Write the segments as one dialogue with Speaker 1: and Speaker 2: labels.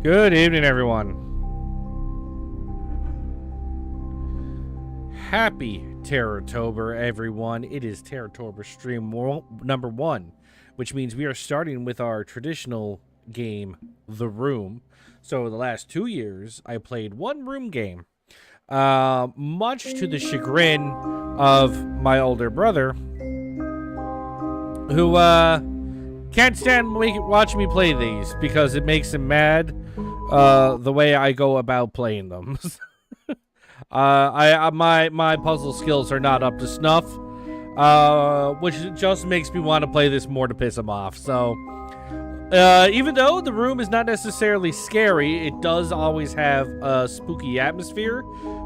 Speaker 1: Good evening, everyone. Happy Terrortober, everyone. It is Terrortober stream number 1, which means we are starting with our traditional game, The Room. So the last 2 years, I played one room game. Much to the chagrin of my older brother, who can't stand watching me play these because it makes him mad the way I go about playing them. My puzzle skills are not up to snuff, which just makes me want to play this more to piss him off. So, even though the room is not necessarily scary, it does always have a spooky atmosphere,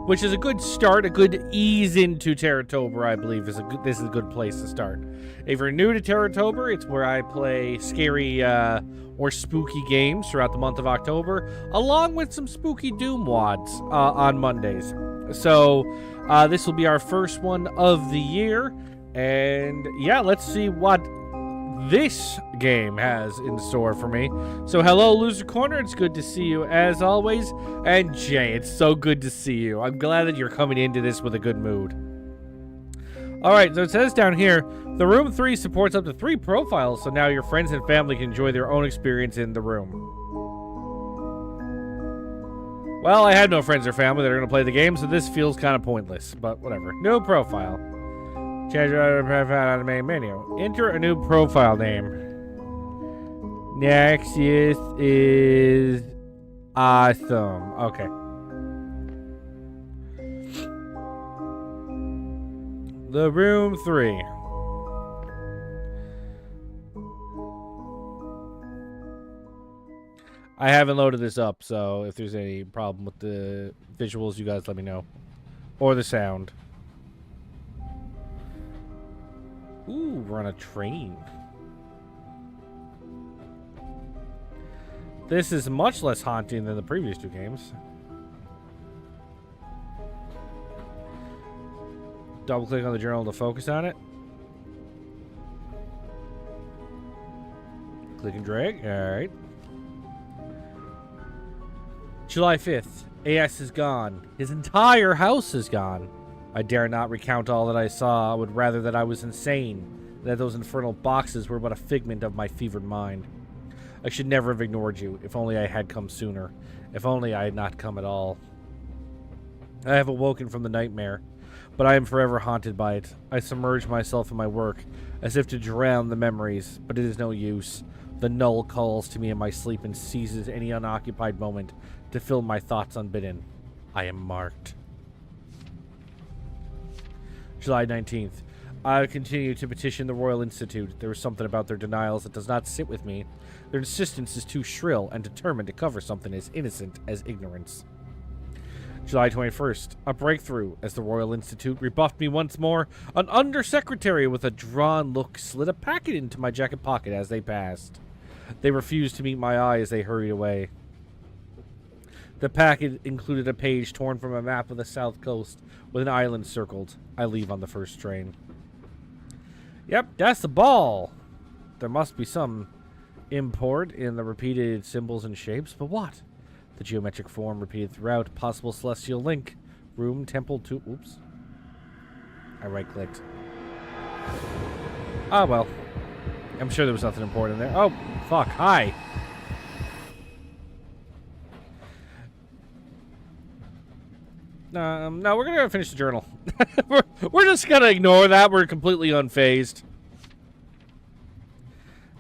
Speaker 1: which is a good start, a good ease into Terrortober. I believe this is a good place to start. If you're new to Terrortober, it's where I play scary or spooky games throughout the month of October, along with some spooky Doom wads on Mondays. So this will be our first one of the year, and yeah, let's see what this game has in store for me. So hello, Loser Corner, it's good to see you as always, and Jay, it's so good to see you. I'm glad that you're coming into this with a good mood. Alright, so it says down here, the Room 3 supports up to 3 profiles, so now your friends and family can enjoy their own experience in the room. Well, I had no friends or family that are going to play the game, so this feels kind of pointless, but whatever. New profile. Change your profile on the main menu. Enter a new profile name. Nexius is awesome. Okay. The Room 3. I haven't loaded this up, so if there's any problem with the visuals, you guys let me know. Or the sound. Ooh, we're on a train. This is much less haunting than the previous 2 games. Double click on the journal to focus on it. Click and drag. Alright. July 5th. AS is gone. His entire house is gone. I dare not recount all that I saw. I would rather that I was insane, that those infernal boxes were but a figment of my fevered mind. I should never have ignored you. If only I had come sooner. If only I had not come at all. I have awoken from the nightmare, but I am forever haunted by it. I submerge myself in my work, as if to drown the memories, but it is no use. The null calls to me in my sleep and seizes any unoccupied moment to fill my thoughts unbidden. I am marked. July 19th. I continue to petition the Royal Institute. There is something about their denials that does not sit with me. Their insistence is too shrill and determined to cover something as innocent as ignorance. July 21st. A breakthrough. As the Royal Institute rebuffed me once more, an undersecretary with a drawn look slid a packet into my jacket pocket as they passed. They refused to meet my eye as they hurried away. The packet included a page torn from a map of the south coast with an island circled. I leave on the first train. Yep, that's the ball. There must be some import in the repeated symbols and shapes, but what? The geometric form repeated throughout. Possible celestial link. Room, temple, to... Oops. I right-clicked. Ah, well. I'm sure there was nothing important in there. Oh, fuck. Hi. No, we're gonna finish the journal. we're just gonna ignore that. We're completely unfazed.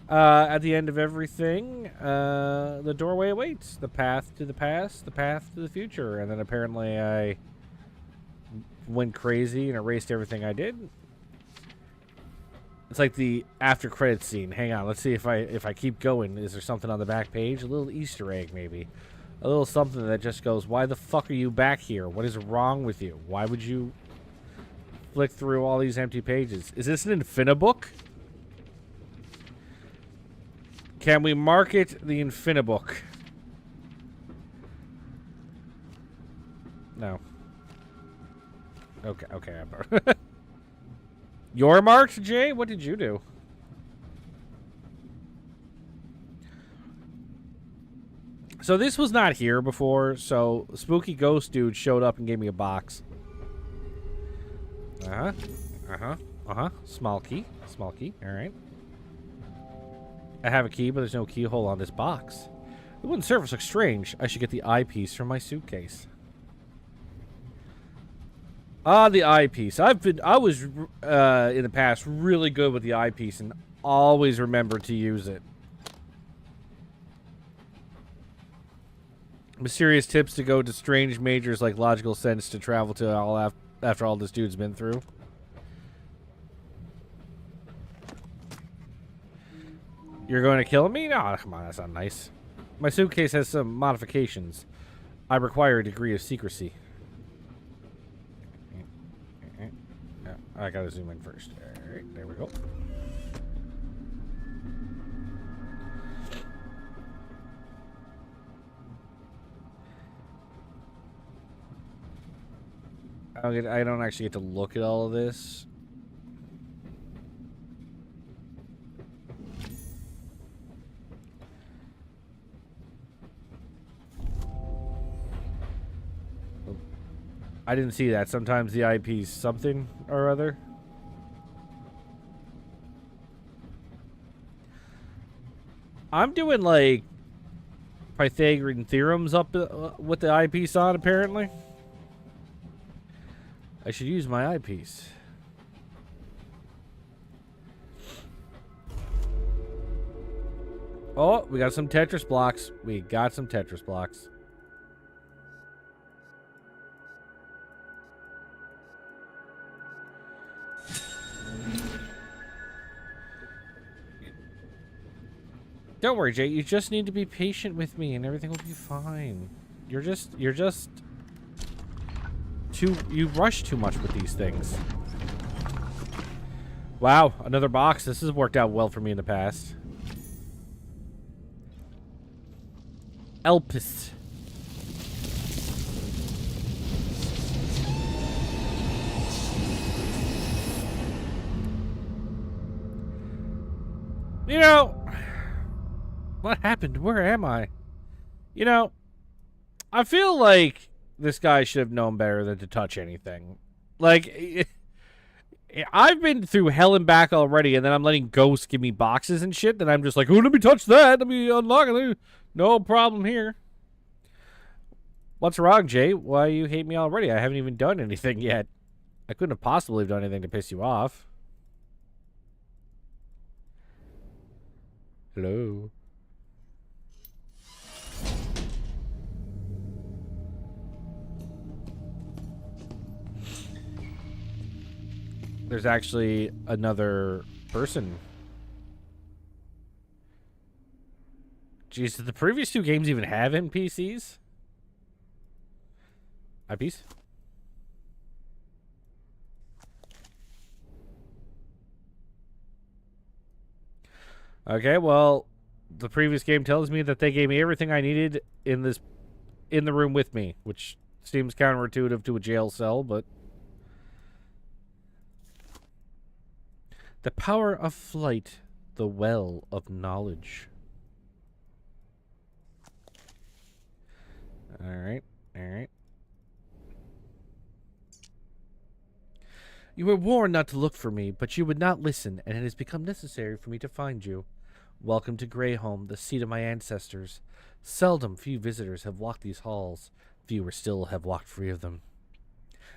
Speaker 1: At the end of everything, the doorway awaits. The path to the past, the path to the future. And then apparently I went crazy and erased everything I did. It's like the after credits scene. Hang on, let's see if I keep going. Is there something on the back page? A little Easter egg, maybe. A little something that just goes, why the fuck are you back here? What is wrong with you? Why would you flick through all these empty pages? Is this an Infinibook? Can we market the Infinibook? No. Okay. You're marked, Jay? What did you do? So this was not here before, so spooky ghost dude showed up and gave me a box. Small key. Small key. All right. I have a key, but there's no keyhole on this box. The wooden surface looks strange. I should get the eyepiece from my suitcase. Ah, the eyepiece. I was in the past really good with the eyepiece and always remembered to use it. Mysterious tips to go to strange majors like logical sense to travel to all after all this dude's been through. You're going to kill me? No, come on, that's not nice. My suitcase has some modifications. I require a degree of secrecy. I gotta zoom in first. Alright, there we go. I don't actually get to look at all of this. I didn't see that. Sometimes the IP's something or other. I'm doing like Pythagorean theorems up with the eyepiece on, apparently. I should use my eyepiece. Oh, we got some Tetris blocks. We got some Tetris blocks. Don't worry, Jay. You just need to be patient with me and everything will be fine. You're just you rush too much with these things. Wow, another box. This has worked out well for me in the past. Elpis. You know, what happened? Where am I? You know, I feel like this guy should have known better than to touch anything. Like, I've been through hell and back already, and then I'm letting ghosts give me boxes and shit, and I'm just like, oh, let me touch that. Let me unlock it. No problem here. What's wrong, Jay? Why you hate me already? I haven't even done anything yet. I couldn't have possibly done anything to piss you off. Hello? There's actually another person. Jeez, did the previous two games even have NPCs? Eyepiece? Okay, well, the previous game tells me that they gave me everything I needed in the room with me, which seems counterintuitive to a jail cell, but the power of flight, the well of knowledge. Alright, alright. You were warned not to look for me, but you would not listen, and it has become necessary for me to find you. Welcome to Greyholm, the seat of my ancestors. Seldom few visitors have walked these halls. Fewer still have walked free of them.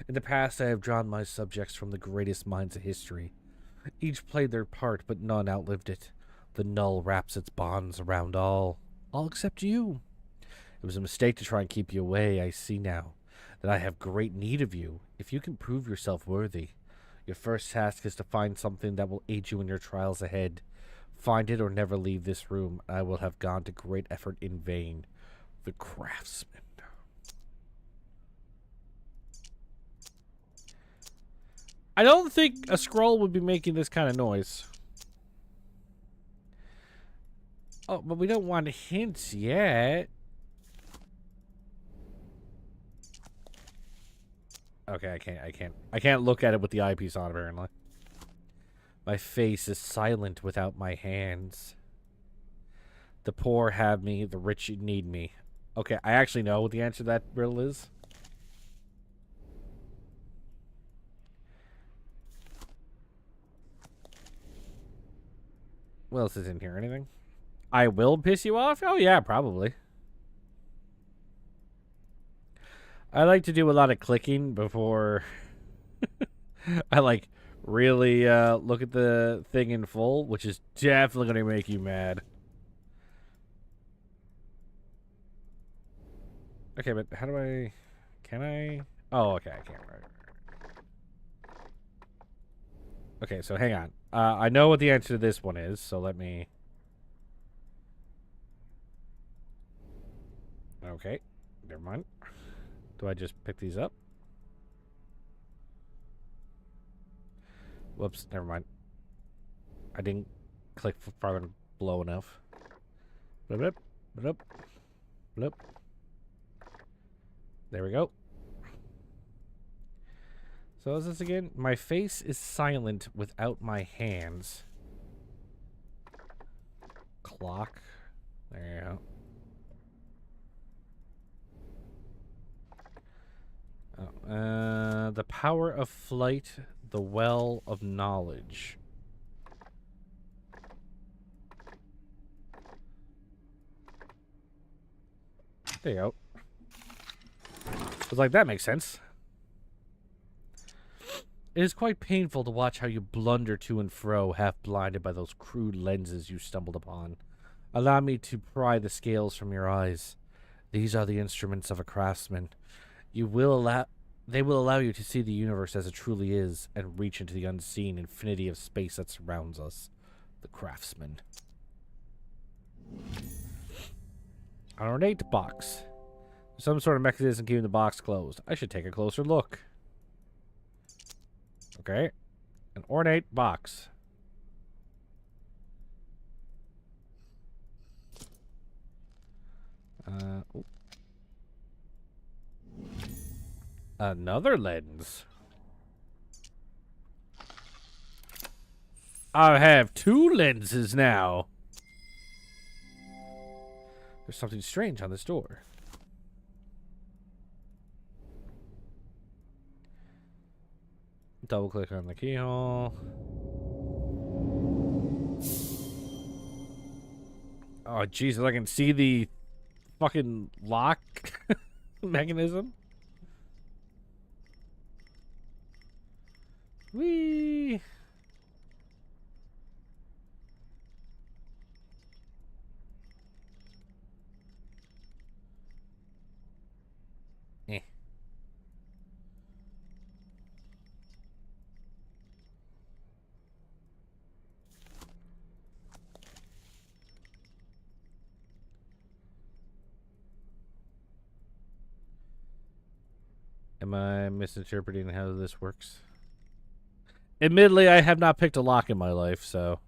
Speaker 1: In the past, I have drawn my subjects from the greatest minds of history. Each played their part, but none outlived it. The null wraps its bonds around all except you. It was a mistake to try and keep you away. I see now that I have great need of you. If you can prove yourself worthy, your first task is to find something that will aid you in your trials ahead. Find it or never leave this room. I will have gone to great effort in vain. The Craftsman. I don't think a scroll would be making this kind of noise. Oh, but we don't want hints yet. Okay, I can't look at it with the eyepiece on, apparently. My face is silent without my hands. The poor have me, the rich need me. Okay, I actually know what the answer to that riddle is. What else is in here? Anything? I will piss you off? Oh, yeah, probably. I like to do a lot of clicking before I, like, really look at the thing in full, which is definitely going to make you mad. Okay, but how do I... Can I... Oh, okay, I can't. Okay, so hang on. I know what the answer to this one is, so let me... Okay, never mind. Do I just pick these up? Whoops, never mind. I didn't click far and low enough. Blip, blip, blip. There we go. So is this again? My face is silent without my hands. Clock. There you go. The power of flight, the well of knowledge. There you go. I was like, that makes sense. It is quite painful to watch how you blunder to and fro, half blinded by those crude lenses you stumbled upon. Allow me to pry the scales from your eyes. These are the instruments of a craftsman. They will allow you to see the universe as it truly is, and reach into the unseen infinity of space that surrounds us. The craftsman. An ornate box. Some sort of mechanism keeping the box closed. I should take a closer look. Okay. An ornate box. Another lens. I have 2 lenses now. There's something strange on this door. Double click on the keyhole. Oh, Jesus, I can see the fucking lock mechanism. Whee! Eh. Am I misinterpreting how this works? Admittedly, I have not picked a lock in my life, so...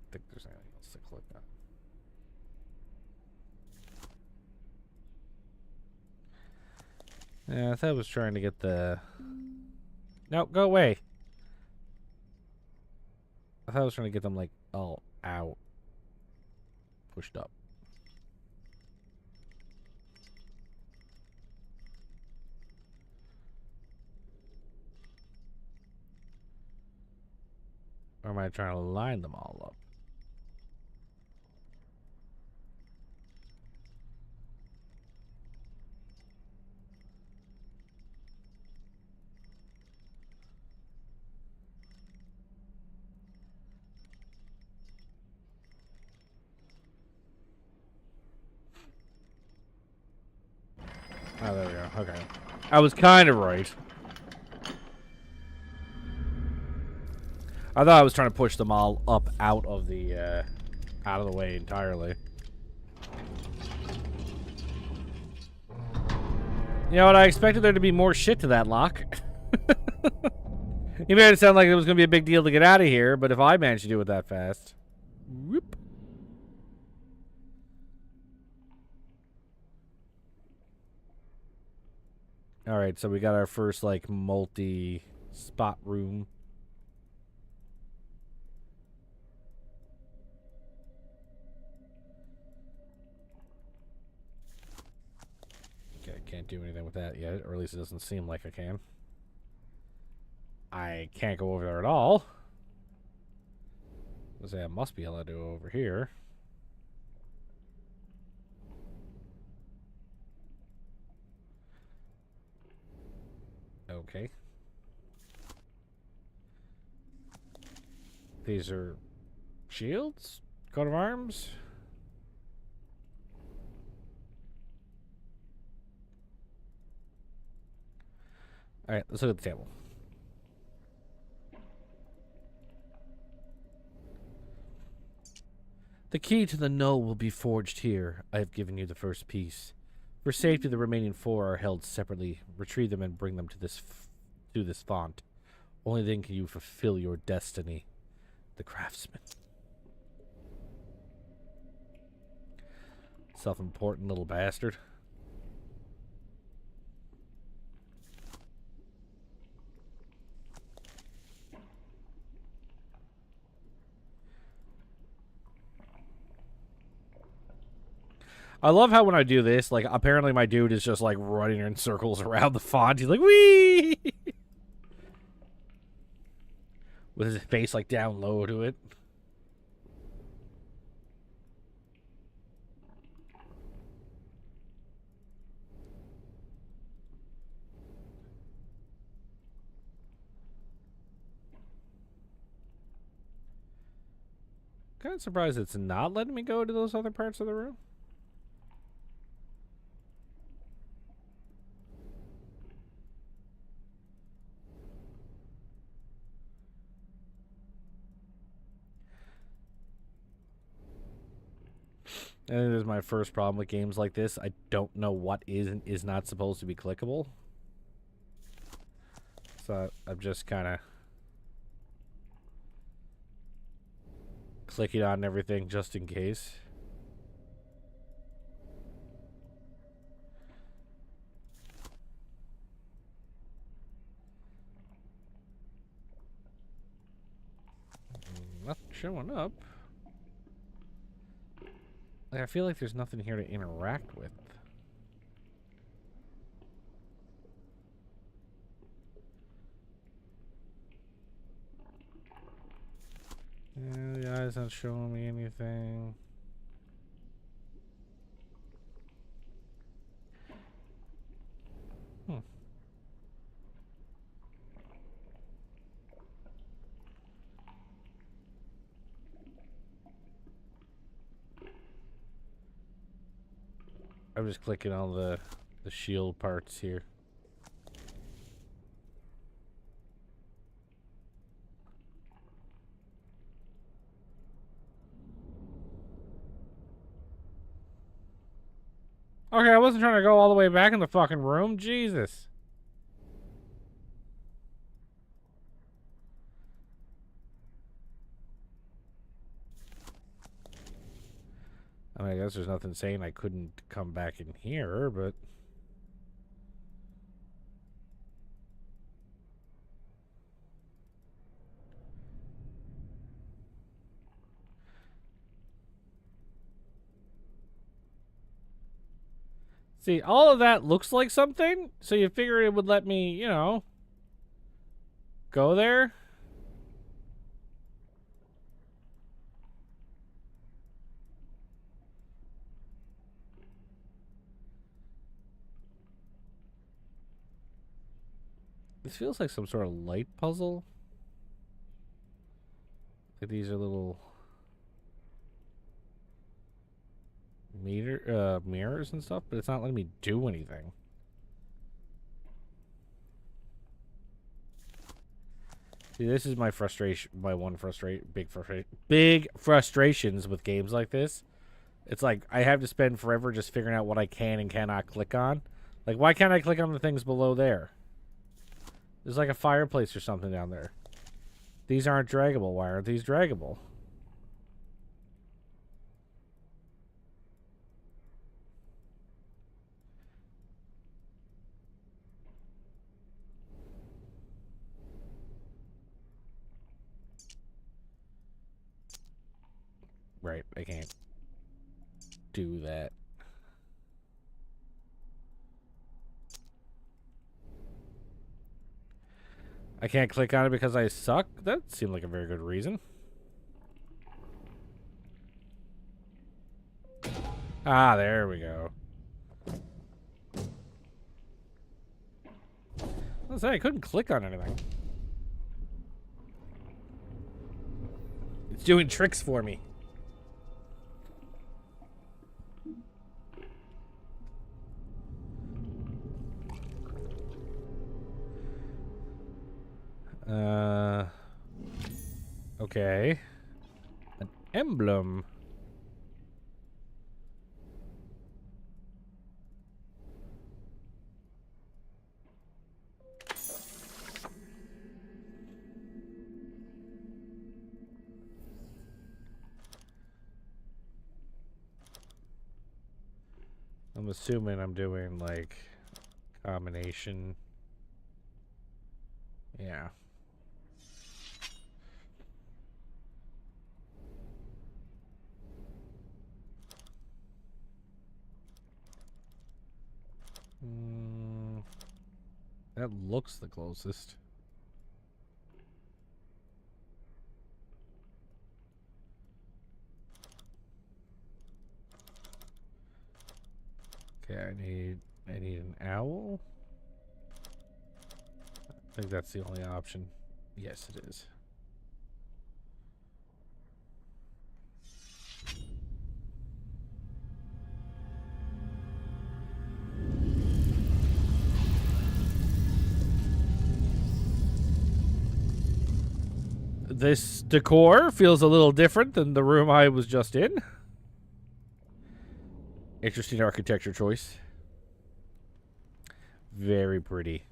Speaker 1: I think there's anything else to click on. Yeah, I thought I was trying to get the... No, go away! I thought I was trying to get them, like, all out. Pushed up. Or am I trying to line them all up? Oh, there we go. Okay. I was kind of right. I thought I was trying to push them all up out of the way entirely. You know what? I expected there to be more shit to that lock. You made it sound like it was going to be a big deal to get out of here, but if I managed to do it that fast. Whoop. Alright, so we got our first, like, multi-spot room. Can't do anything with that yet, or at least it doesn't seem like I can. I can't go over there at all. I say I must be allowed to go over here. Okay. These are shields? Coat of arms? Alright, let's look at the table. The key to the Null will be forged here. I have given you the first piece. For safety, the remaining 4 are held separately. Retrieve them and bring them to this font. Only then can you fulfill your destiny. The craftsman. Self-important little bastard. I love how when I do this, like, apparently my dude is just, like, running in circles around the font. He's like, whee! With his face, like, down low to it. Kind of surprised it's not letting me go to those other parts of the room. And it is my first problem with games like this. I don't know what is and is not supposed to be clickable. So I'm just kind of clicking on everything just in case. Nothing showing up. Like, I feel like there's nothing here to interact with. Yeah, the eye's not showing me anything. I'm just clicking all the shield parts here. Okay, I wasn't trying to go all the way back in the fucking room. Jesus. I mean, I guess there's nothing saying I couldn't come back in here, but... See, all of that looks like something, so you figure it would let me, you know, go there. This feels like some sort of light puzzle. Like these are little mirrors and stuff, but it's not letting me do anything. See, this is my frustration, big frustrations with games like this. It's like I have to spend forever just figuring out what I can and cannot click on. Like, why can't I click on the things below there? There's like a fireplace or something down there. These aren't draggable. Why aren't these draggable? Right, I can't do that. I can't click on it because I suck? That seemed like a very good reason. Ah, there we go. I was saying I couldn't click on anything. It's doing tricks for me. Okay. An emblem. I'm assuming I'm doing, like, combination. Yeah. That looks the closest. Okay, I need an owl. I think that's the only option. Yes, it is. This decor feels a little different than the room I was just in. Interesting architecture choice. Very pretty.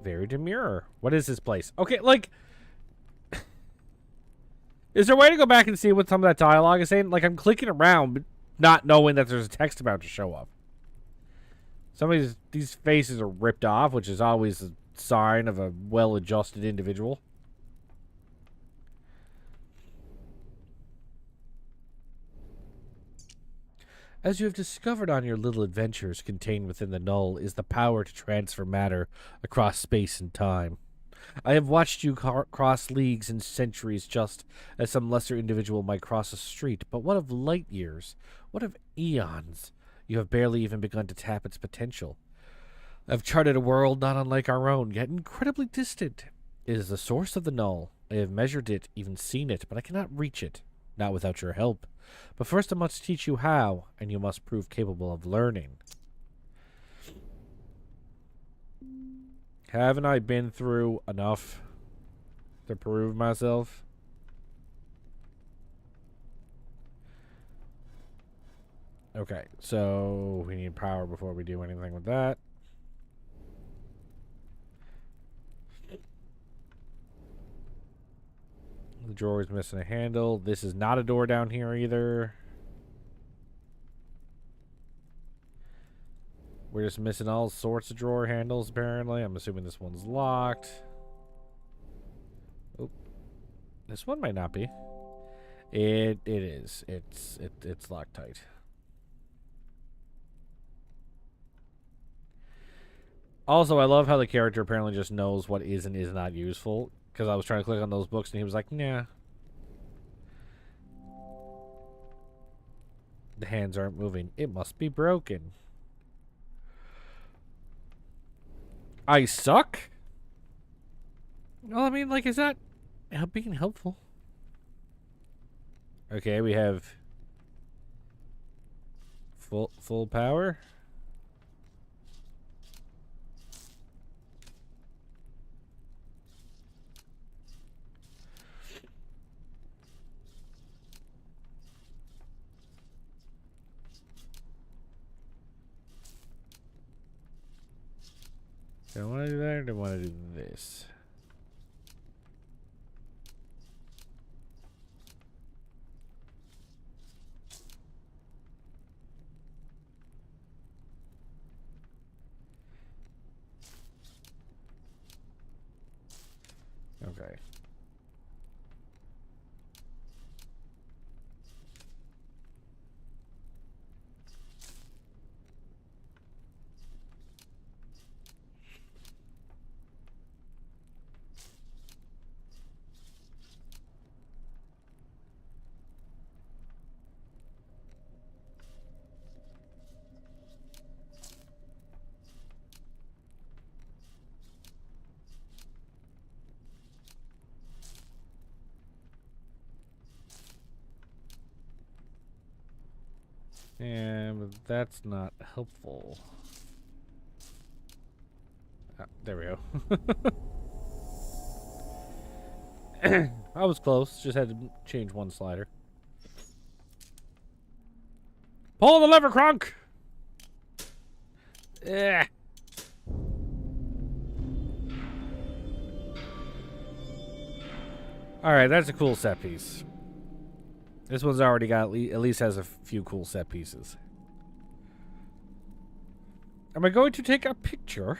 Speaker 1: Very demure. What is this place? Okay, like... is there a way to go back and see what some of that dialogue is saying? Like, I'm clicking around, but not knowing that there's a text about to show up. Some of these faces are ripped off, which is always a sign of a well-adjusted individual. As you have discovered on your little adventures, contained within the null is the power to transfer matter across space and time. I have watched you cross leagues and centuries just as some lesser individual might cross a street, but what of light years? What of eons? You have barely even begun to tap its potential. I have charted a world not unlike our own, yet incredibly distant. It is the source of the null. I have measured it, even seen it, but I cannot reach it, not without your help. But first I must teach you how, and you must prove capable of learning. Haven't I been through enough to prove myself? Okay, so we need power before we do anything with that. The drawer is missing a handle. This is not a door down here either. We're just missing all sorts of drawer handles, apparently. I'm assuming this one's locked. Oh, this one might not be. It is. It's locked tight. Also, I love how the character apparently just knows what is and is not useful. Because I was trying to click on those books and he was like, nah. The hands aren't moving. It must be broken. I suck? Well, I mean, like, is that being helpful? Okay, we have full power. Do I want to do that or do I want to do this? Okay. And that's not helpful. Ah, there we go. I was close. Just had to change one slider. Pull the lever, Crunk! Eh. Alright, that's a cool set piece. This one's already got, at least has a few cool set pieces. Am I going to take a picture?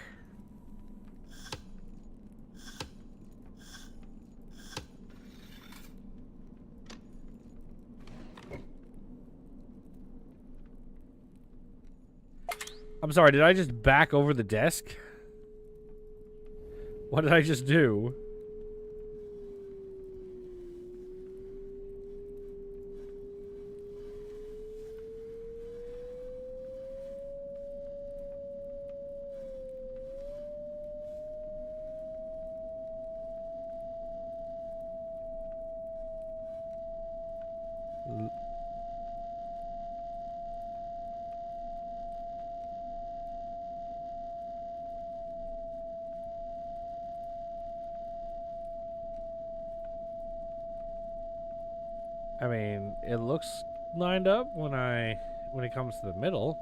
Speaker 1: I'm sorry, did I just back over the desk? What did I just do? I mean, it looks lined up when it comes to the middle.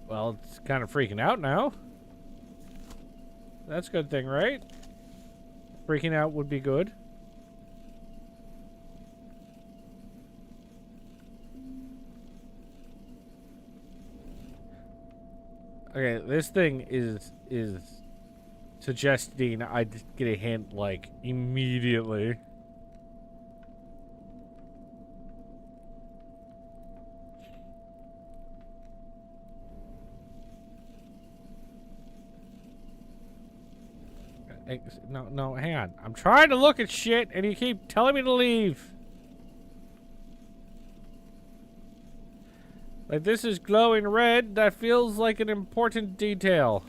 Speaker 1: Well, it's kind of freaking out now. That's a good thing, right? Freaking out would be good. Okay, this thing is suggesting I get a hint, like, immediately. No, hang on. I'm trying to look at shit, and you keep telling me to leave. Like, this is glowing red. That feels like an important detail.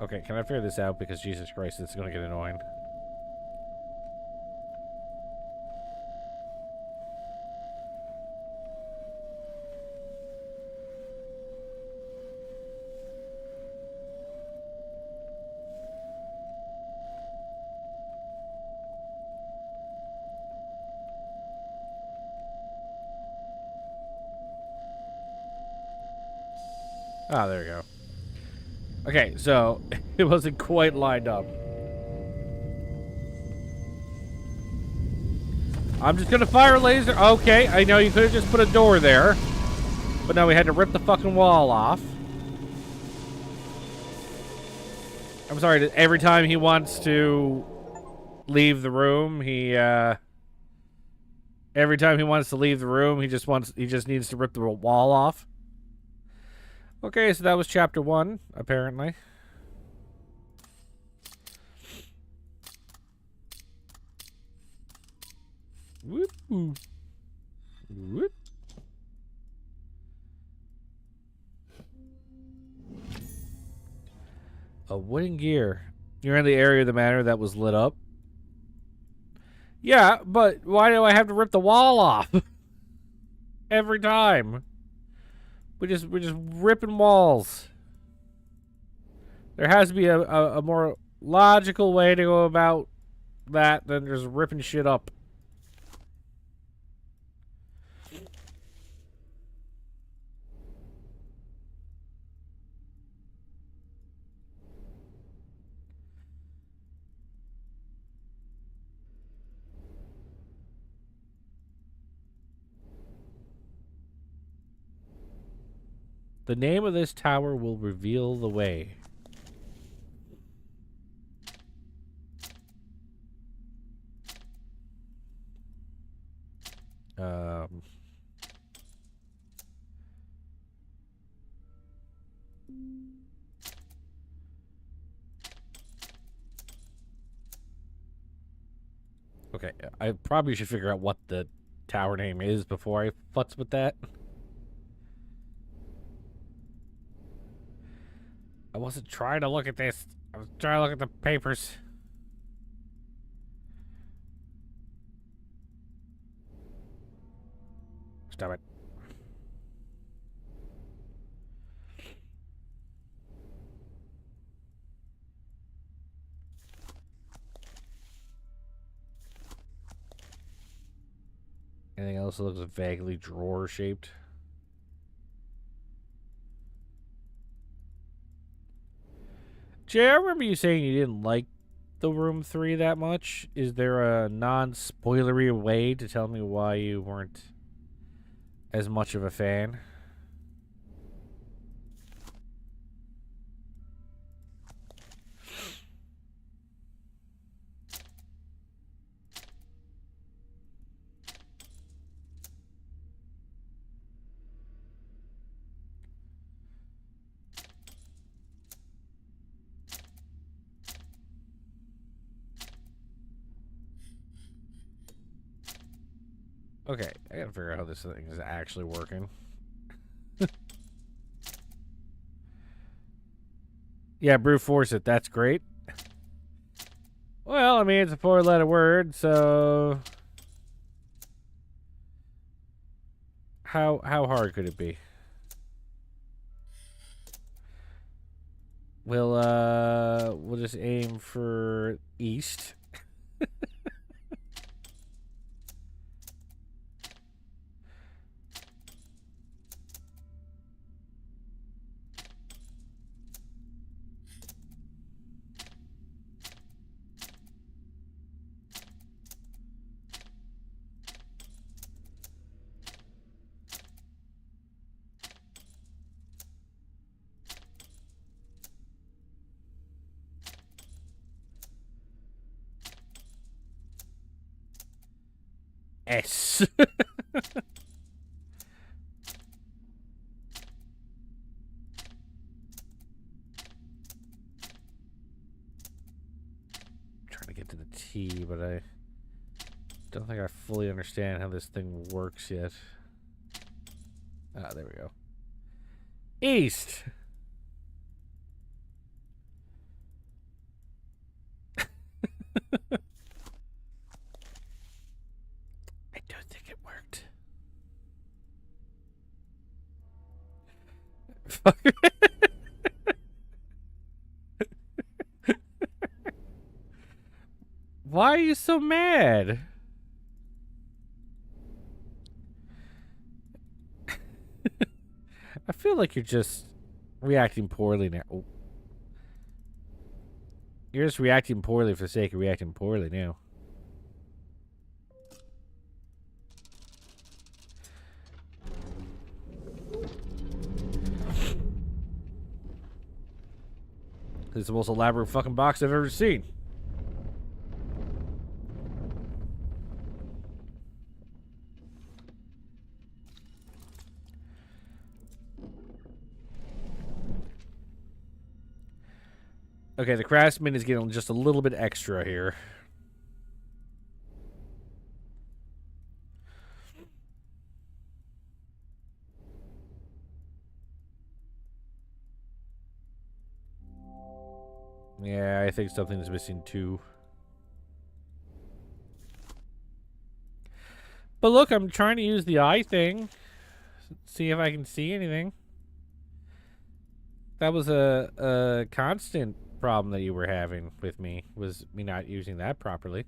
Speaker 1: Okay, can I figure this out? Because Jesus Christ, it's gonna get annoying. Ah, there we go. Okay, so it wasn't quite lined up. I'm just gonna fire a laser. Okay, I know you could have just put a door there, but no, we had to rip the fucking wall off. I'm sorry, every time he wants to leave the room, every time he wants to leave the room, he just needs to rip the wall off. Okay, so that was chapter 1, apparently. Whoop. Whoop. A wooden gear. You're in the area of the manor that was lit up. Yeah, but why do I have to rip the wall off? Every time. We're just ripping walls. There has to be a more logical way to go about that than just ripping shit up. The name of this tower will reveal the way. Okay, I probably should figure out what the tower name is before I futz with that. I wasn't trying to look at this. I was trying to look at the papers. Stop it. Anything else that looks vaguely drawer-shaped? Jay, I remember you saying you didn't like the Room 3 that much. Is there a non-spoilery way to tell me why you weren't as much of a fan? Okay, I gotta figure out how this thing is actually working. Yeah, brute force it. That's great. Well, I mean, it's a 4-letter word, so how hard could it be? We'll just aim for east. S. Trying to get to the T, but I don't think I fully understand how this thing works yet. Ah, there we go. East. I don't think it worked. Why are you so mad? I feel like you're just reacting poorly now. Oh. You're just reacting poorly for the sake of reacting poorly now. This is the most elaborate fucking box I've ever seen. Okay, the craftsman is getting just a little bit extra here. Yeah, I think something's missing too. But look, I'm trying to use the eye thing. See if I can see anything. That was a constant problem that you were having with me, was me not using that properly.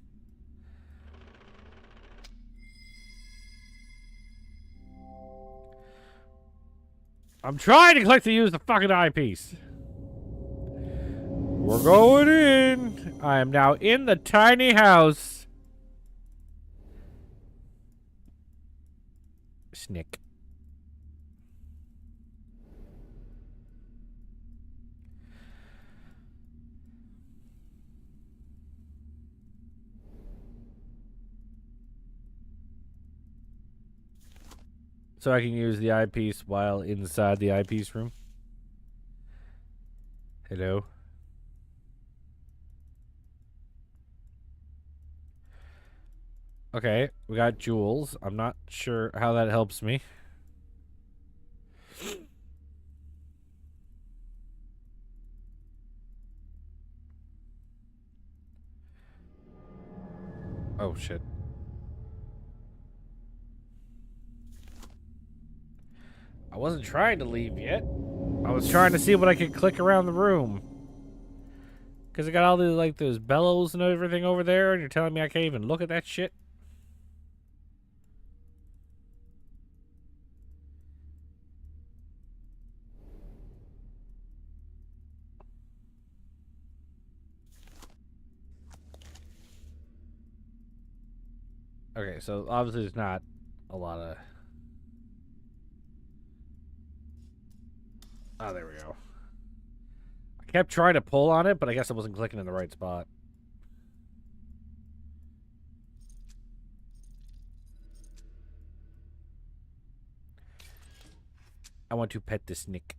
Speaker 1: I'm trying to click to use the fucking eyepiece. We're going in. I am now in the tiny house. Snick. So I can use the eyepiece while inside the eyepiece room. Hello. Okay, we got jewels. I'm not sure how that helps me. Oh, shit. I wasn't trying to leave yet. I was trying to see what I could click around the room. Because I got all the, like, those bellows and everything over there, and you're telling me I can't even look at that shit? Okay, so obviously there's not a lot of... Oh, there we go. I kept trying to pull on it, but I guess I wasn't clicking in the right spot. I want to pet this Nick.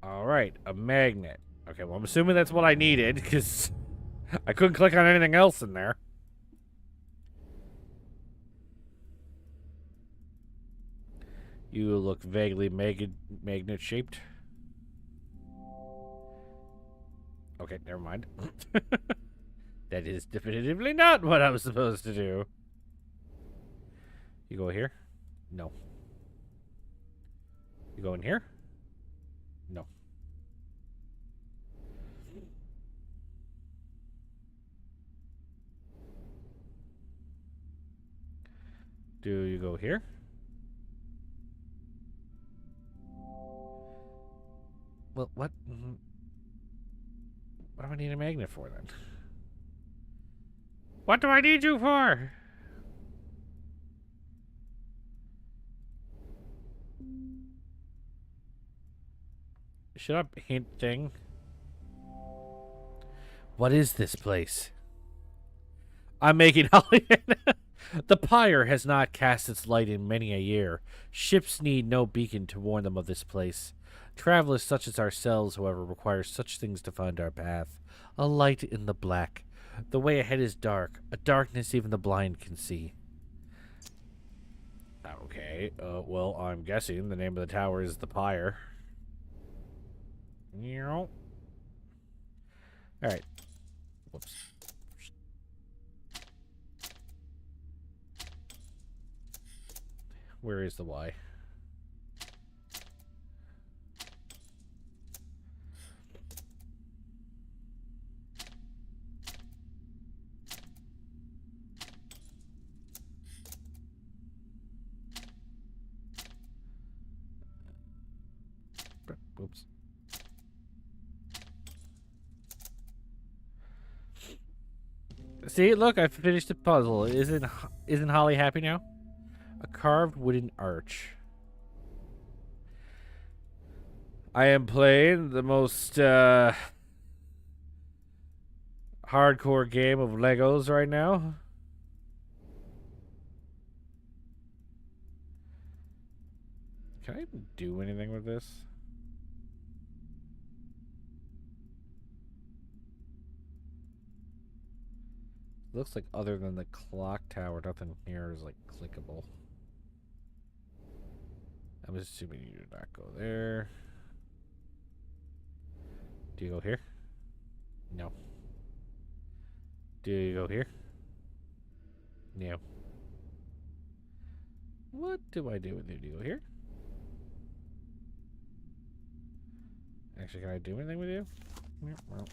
Speaker 1: Alright, a magnet. Okay, well, I'm assuming that's what I needed, because I couldn't click on anything else in there. You look vaguely magnet-shaped. Okay, never mind. That is definitively not what I was supposed to do. You go here? No. You go in here? No. Do you go here? Well, what? What do I need a magnet for, then? What do I need you for? Shut up, hint thing. What is this place? I'm making The pyre has not cast its light in many a year. Ships need no beacon to warn them of this place. Travelers such as ourselves, however, require such things to find our path. A light in the black. The way ahead is dark, a darkness even the blind can see. Okay, well, I'm guessing the name of the tower is the pyre. Alright. Whoops. Where is the Y? Oops. See, look, I finished the puzzle. Isn't Holly happy now? A carved wooden arch. I am playing the most hardcore game of Legos right now. Can I even do anything with this? Looks like other than the clock tower, nothing here is like clickable. I'm assuming you do not go there. Do you go here? No. Do you go here? No. What do I do with you? Do you go here? Actually, can I do anything with you? Well.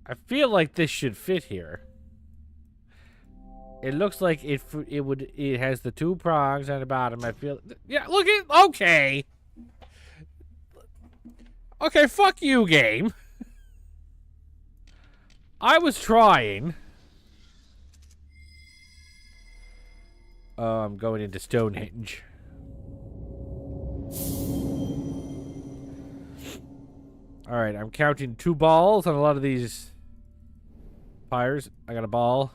Speaker 1: I feel like this should fit here. It looks like it has the two prongs on the bottom. I feel, yeah, look at, okay. Okay, fuck you, game. I was trying. I'm going into Stonehenge. Alright, I'm counting 2 balls on a lot of these pyres. I got a ball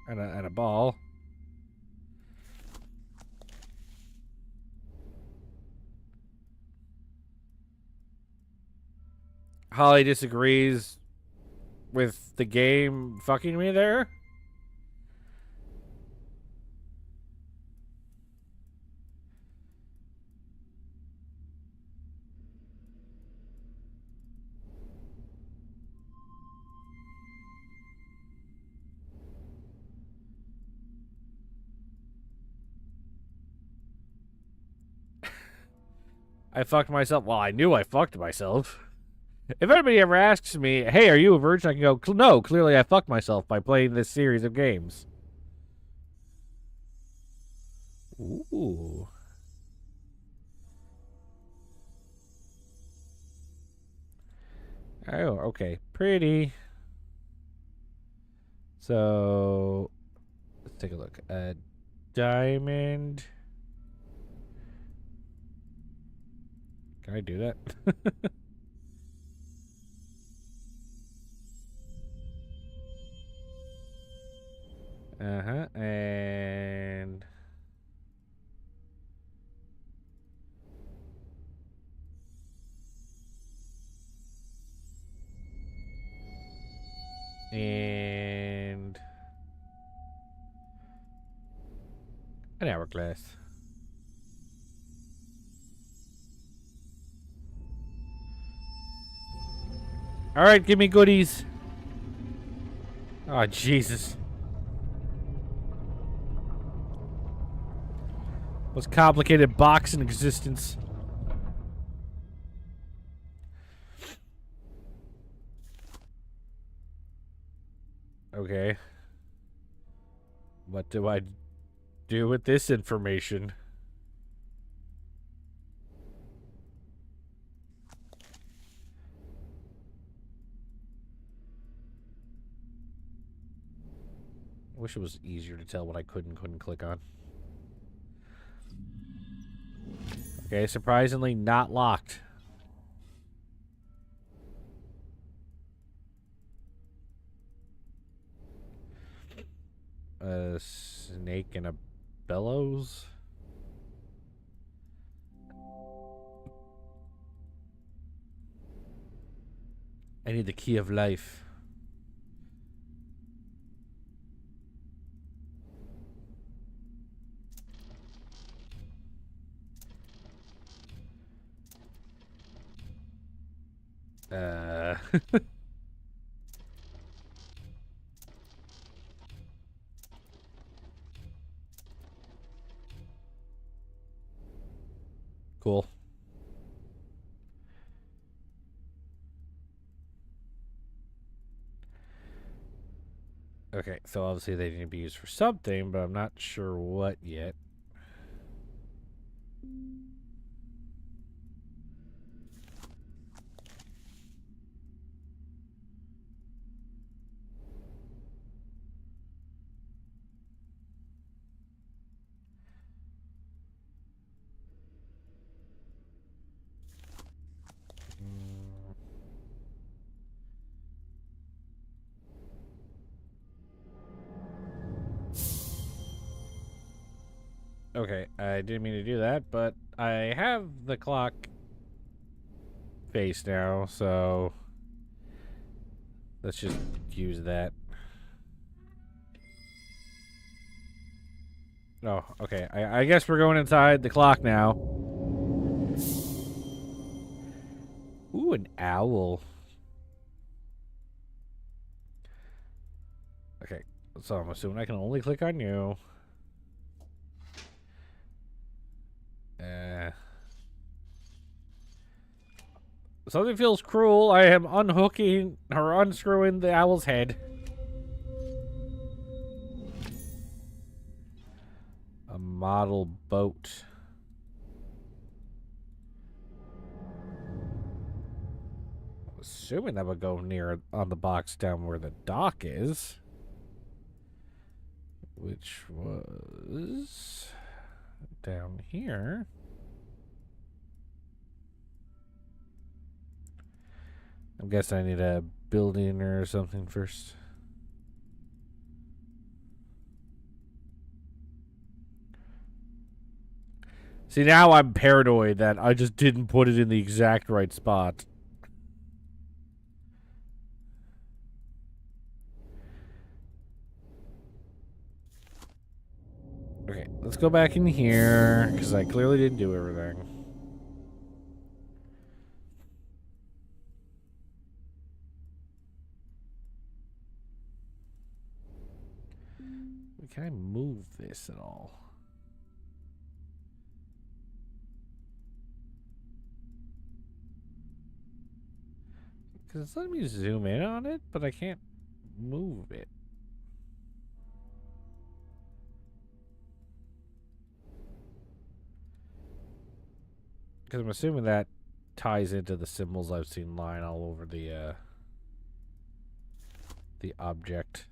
Speaker 1: and a ball. Holly disagrees with the game fucking me there. I fucked myself. Well, I knew I fucked myself. If anybody ever asks me, hey, are you a virgin? I can go, no, clearly I fucked myself by playing this series of games. Ooh. Oh, okay. Pretty. So, let's take a look. Diamond. Can I do that? Uh-huh. And... And... an hourglass. Alright, give me goodies. Oh, Jesus. Most complicated box in existence. Okay. What do I do with this information? I wish it was easier to tell what I couldn't click on. Okay, surprisingly not locked. A snake and a bellows. I need the key of life. Cool. Okay, so obviously they need to be used for something, but I'm not sure what yet. Okay, I didn't mean to do that, but I have the clock face now, so let's just use that. Oh, okay. I guess we're going inside the clock now. Ooh, an owl. Okay, so I'm assuming I can only click on you. Something feels cruel. I am unhooking or unscrewing the owl's head. A model boat. Assuming that would go near on the box down where the dock is. Which was down here. I guess I need a building or something first. See, now I'm paranoid that I just didn't put it in the exact right spot. Okay, let's go back in here, because I clearly didn't do everything. Can I move this at all? Because it's letting me zoom in on it, but I can't move it. Because I'm assuming that ties into the symbols I've seen lying all over the object.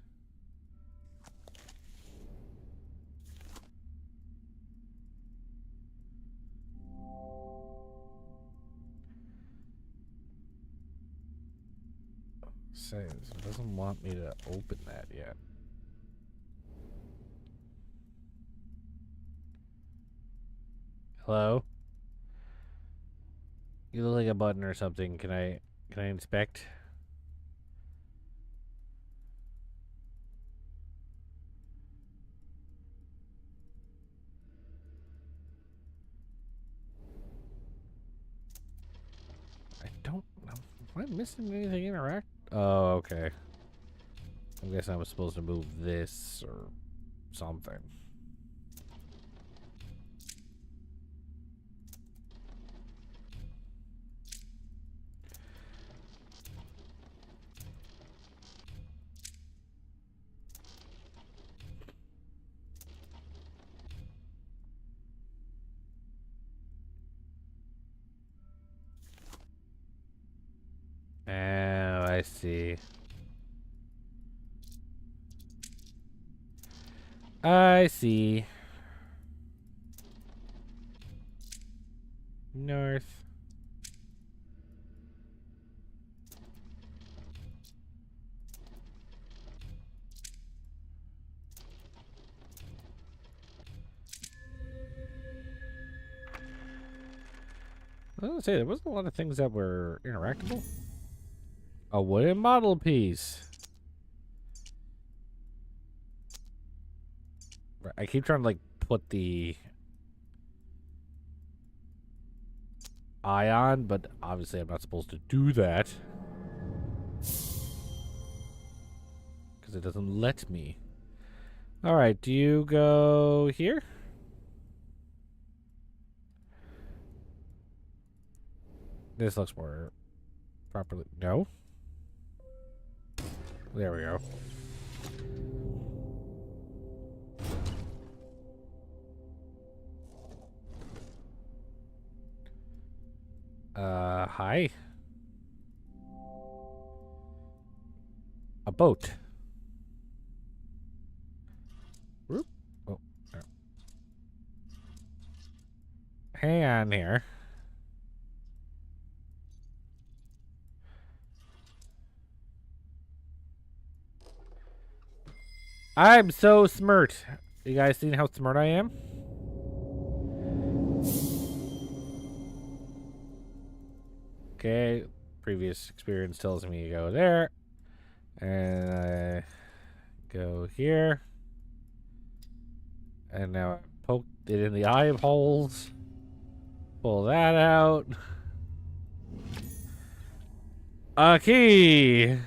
Speaker 1: Says it doesn't want me to open that yet. Hello? You look like a button or something. Can I inspect? I don't know. Am I missing anything interact? Oh, okay. I guess I was supposed to move this or something. Oh, I see. I see. North. I was gonna say, there wasn't a lot of things that were interactable. A wooden model piece. I keep trying to, like, put the eye on, but obviously I'm not supposed to do that. Because it doesn't let me. Alright, do you go here? This looks more properly. No? There we go. Hi. A boat. Whoop. Oh, no. Hang on here. I'm so smart. You guys seen how smart I am? Okay. Previous experience tells me to go there. And I go here. And now I poke it in the eye holes. Pull that out. A key.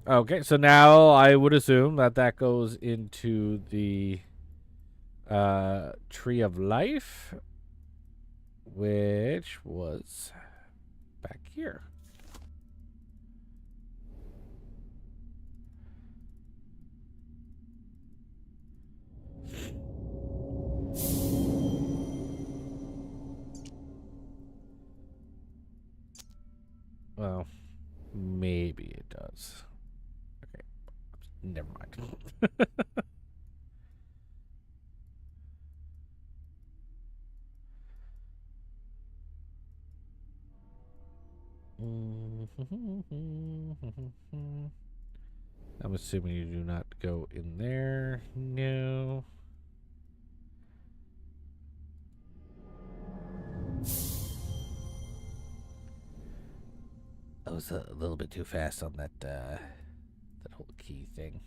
Speaker 1: Okay, so now I would assume that that goes into the tree of life, which was back here. Well, maybe it does. Okay, never mind. I'm assuming you do not go in there. No. I was a little bit too fast on that whole key thing.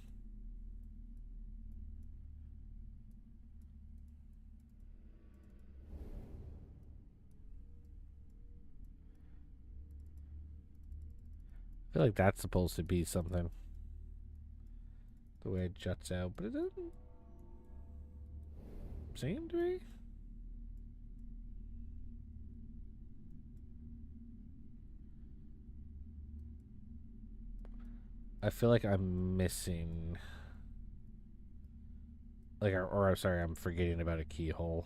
Speaker 1: I feel like that's supposed to be something. The way it juts out, but it doesn't seem to be. I feel like I'm missing... Like, or I'm sorry, I'm forgetting about a keyhole.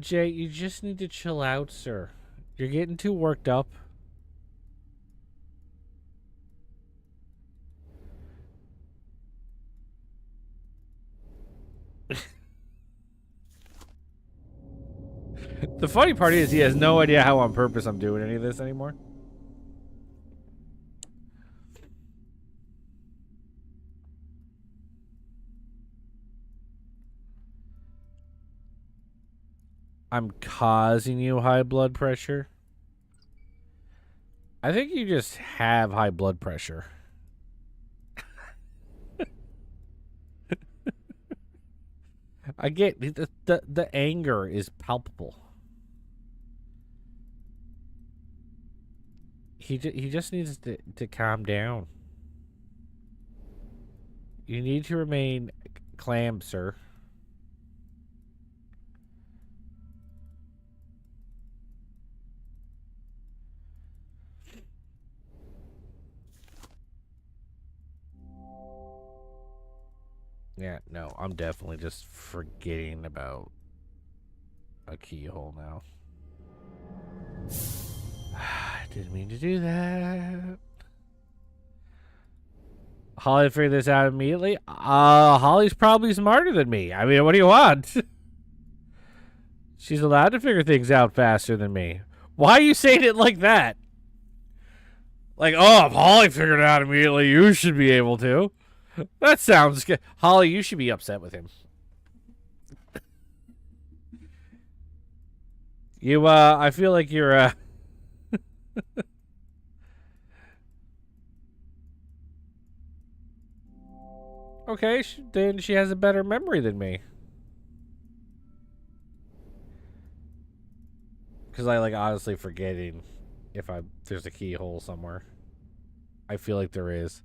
Speaker 1: Jay, you just need to chill out, sir. You're getting too worked up. The funny part is he has no idea how on purpose I'm doing any of this anymore. I'm causing you high blood pressure. I think you just have high blood pressure. I get the anger is palpable. He just needs to calm down. You need to remain calm, sir. Yeah, no, I'm definitely just forgetting about a keyhole now. I didn't mean to do that. Holly figured this out immediately. Holly's probably smarter than me. I mean, what do you want? She's allowed to figure things out faster than me. Why are you saying it like that? Like, oh, if Holly figured it out immediately, you should be able to. That sounds good. Holly, you should be upset with him. You, I feel like you're, okay, then she has a better memory than me. Because I, like, honestly forgetting if there's a keyhole somewhere. I feel like there is.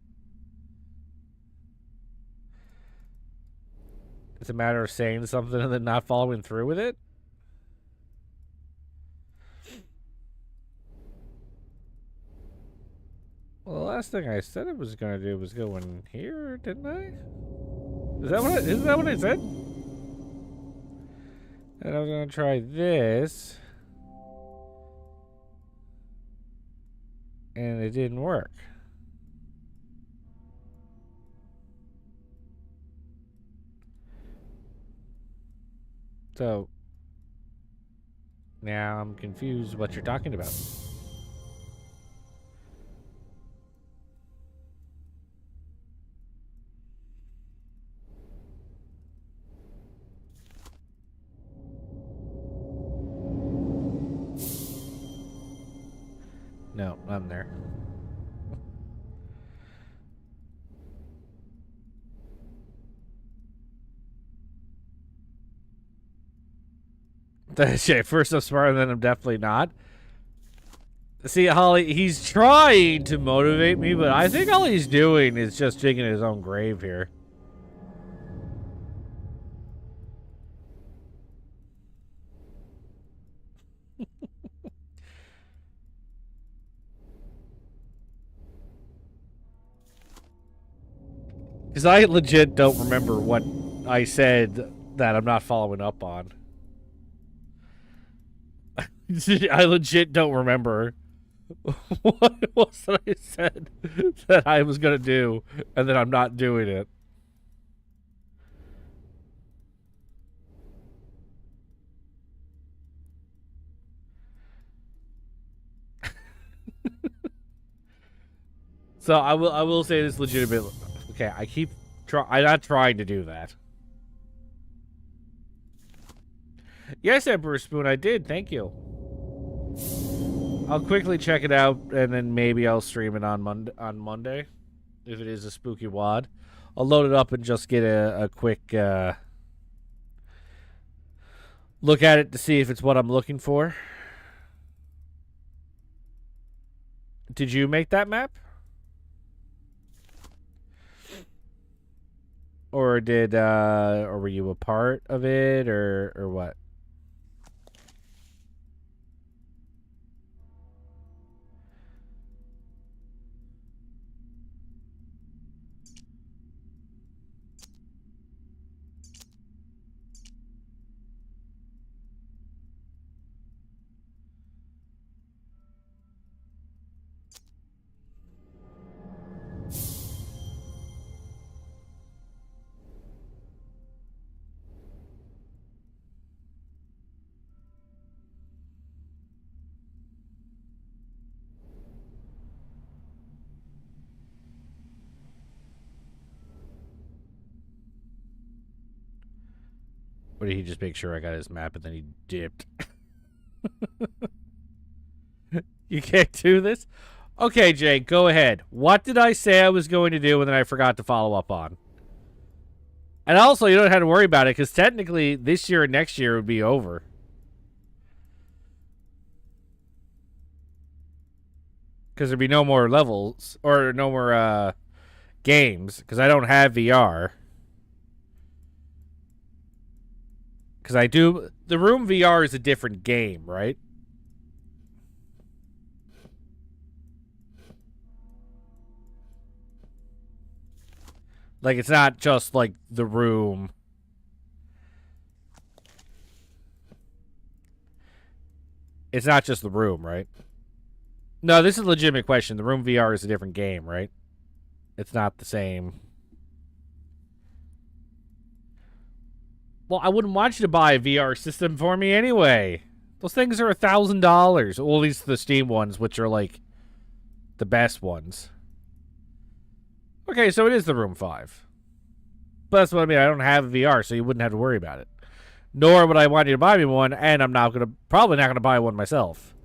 Speaker 1: It's a matter of saying something and then not following through with it. Well, the last thing I said I was gonna do was go in here, didn't I? Isn't that what I said? And I was gonna try this. And it didn't work. So now I'm confused what you're talking about. No, I'm there. First I'm smart, and then I'm definitely not. See, Holly, he's trying to motivate me, but I think all he's doing is just digging his own grave here. Because I legit don't remember what I said that I'm not following up on. I legit don't remember what it was that I said that I was going to do, and then I'm not doing it. So I will say this legitimately. Okay, I'm not trying to do that. Yes, Emperor Spoon, I did. Thank you. I'll quickly check it out, and then maybe I'll stream it on Monday, if it is a spooky wad. I'll load it up and just get a quick look at it to see if it's what I'm looking for. Did you make that map? Or or were you a part of it, or what? Or did he just make sure I got his map and then he dipped? You can't do this? Okay, Jake, go ahead. What did I say I was going to do and then I forgot to follow up on? And also, you don't have to worry about it, because technically, this year and next year would be over. Because there'd be no more levels, or no more games, because I don't have VR. Because I do... The Room VR is a different game, right? Like, it's not just, like, The Room. It's not just The Room, right? No, this is a legitimate question. The Room VR is a different game, right? It's not the same. Well, I wouldn't want you to buy a VR system for me anyway. Those things are $1,000. Well, at least the Steam ones, which are, like, the best ones. Okay, so it is the Room 5. But that's what I mean. I don't have a VR, so you wouldn't have to worry about it. Nor would I want you to buy me one, and I'm probably not gonna buy one myself,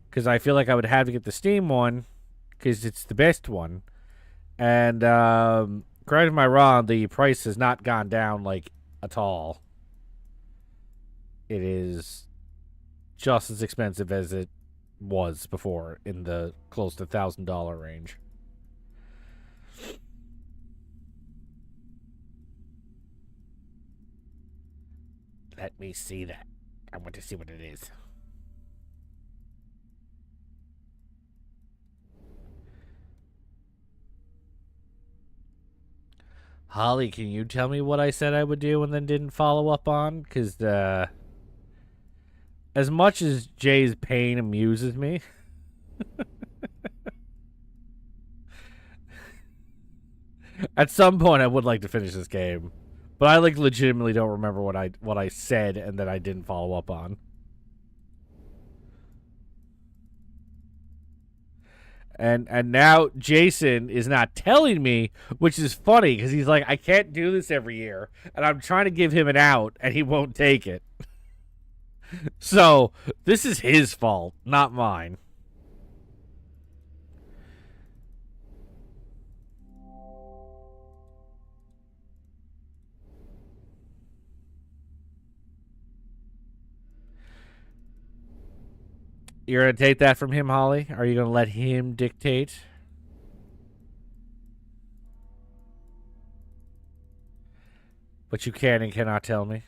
Speaker 1: because I feel like I would have to get the Steam one, because it's the best one. And correct me if I'm wrong, the price has not gone down like at all. It is just as expensive as it was before, in the close to $1,000 range. Let me see that. I want to see what it is. Holly, can you tell me what I said I would do and then didn't follow up on? Because as much as Jay's pain amuses me, at some point I would like to finish this game. But I like legitimately don't remember what I said and that I didn't follow up on. And now Jason is not telling me, which is funny, because he's like, I can't do this every year, and I'm trying to give him an out, and he won't take it. So this is his fault, not mine. You're going to take that from him, Holly? Are you going to let him dictate? But you can and cannot tell me.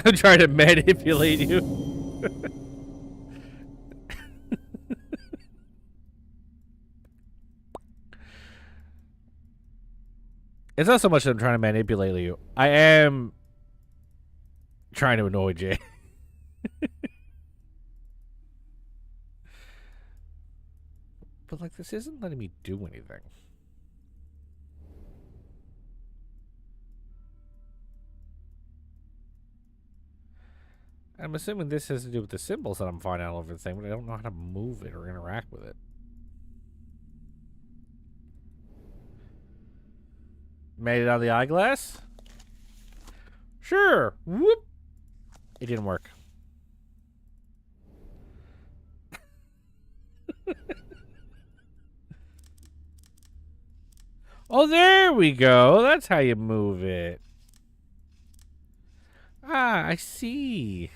Speaker 1: I'm trying to manipulate you. It's not so much that I'm trying to manipulate you. I am trying to annoy Jay. But, like, this isn't letting me do anything. I'm assuming this has to do with the symbols that I'm finding all over the thing, but I don't know how to move it or interact with it. Made it out of the eyeglass? Sure. Whoop. It didn't work. Oh, there we go. That's how you move it. Ah, I see.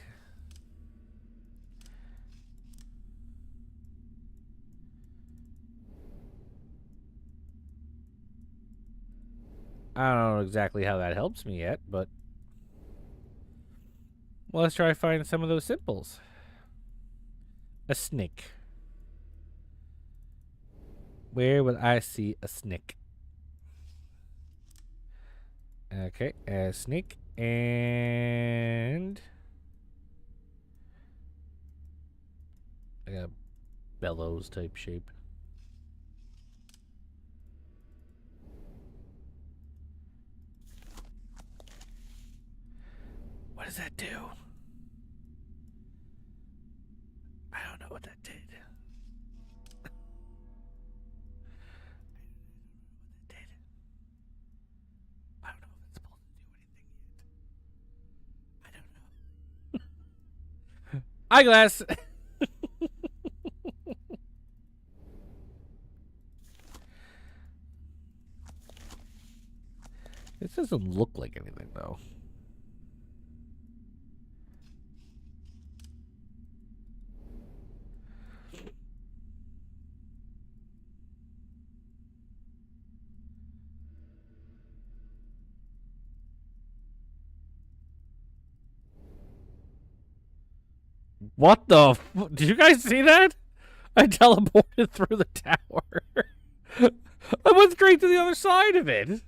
Speaker 1: I don't know exactly how that helps me yet, but... Well, let's try to find some of those symbols. A snake. Where will I see a snake? Okay, a snake and... Like a bellows type shape. does that do? I don't know what that did. I don't know if it's supposed to do anything yet. I don't know. Eyeglass! This doesn't look like anything, though. What the? Did you guys see that? I teleported through the tower. I went straight to the other side of it.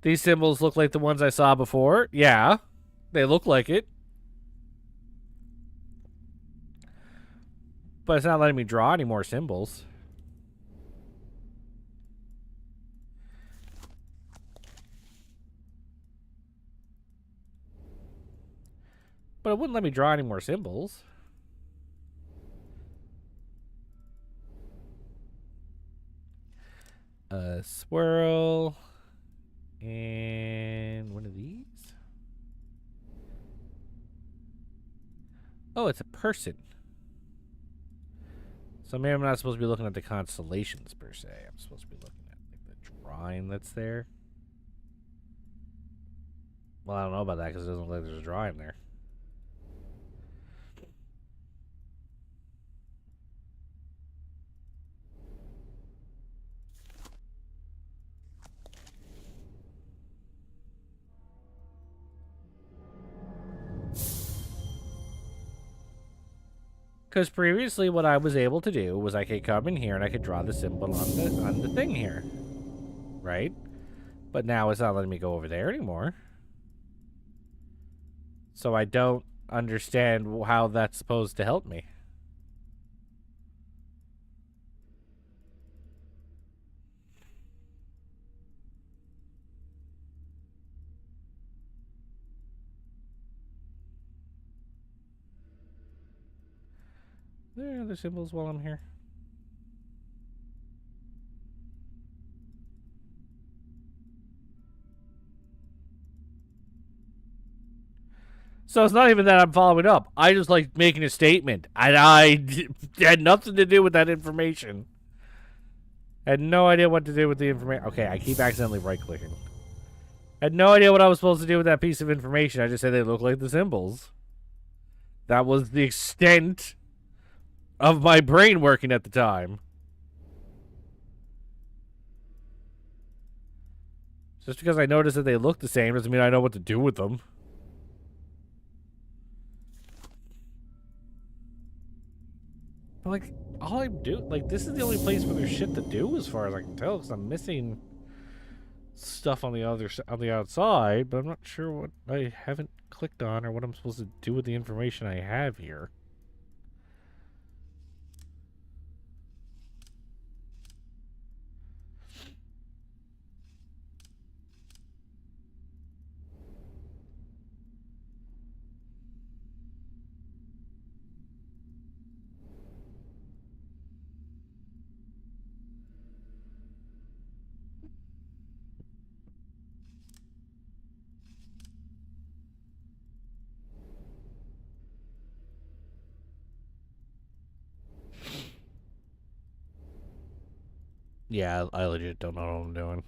Speaker 1: These symbols look like the ones I saw before. Yeah, they look like it. But it's not letting me draw any more symbols. But it wouldn't let me draw any more symbols. A swirl. And one of these. Oh, it's a person. So maybe I'm not supposed to be looking at the constellations per se. I'm supposed to be looking at like the drawing that's there. Well, I don't know about that because it doesn't look like there's a drawing there. Because previously what I was able to do was I could come in here and I could draw the symbol on the thing here. Right? But now it's not letting me go over there anymore. So I don't understand how that's supposed to help me. There are other symbols while I'm here. So it's not even that I'm following up. I just like making a statement. And I had nothing to do with that information. I had no idea what to do with the information. Okay, I keep accidentally right-clicking. I had no idea what I was supposed to do with that piece of information. I just said they look like the symbols. That was the extent of my brain working at the time. Just because I noticed that they look the same doesn't mean I know what to do with them. But like, all I do, like, this is the only place where there's shit to do as far as I can tell, because I'm missing stuff on the outside, but I'm not sure what I haven't clicked on or what I'm supposed to do with the information I have here. Yeah, I legit don't know what I'm doing.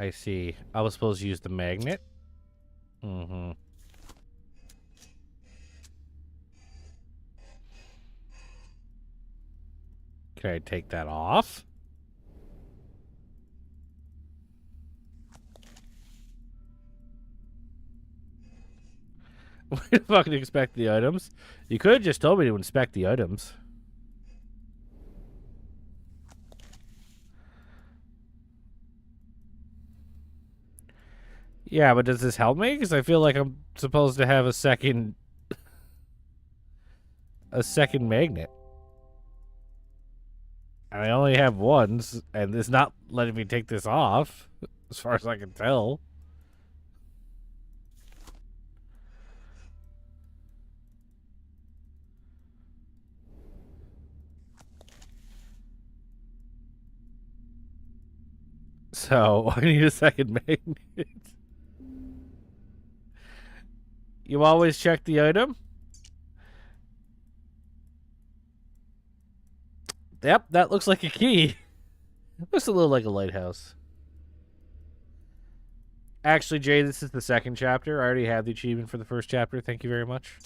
Speaker 1: I see. I was supposed to use the magnet. Mm-hmm. Can I take that off? We didn't fucking inspect the items. You could have just told me to inspect the items. Yeah, but does this help me? Because I feel like I'm supposed to have a second magnet. And I only have one, and it's not letting me take this off, as far as I can tell. So, I need a second magnet. You always check the item? Yep, that looks like a key. Looks a little like a lighthouse. Actually, Jay, this is the second chapter. I already have the achievement for the first chapter. Thank you very much.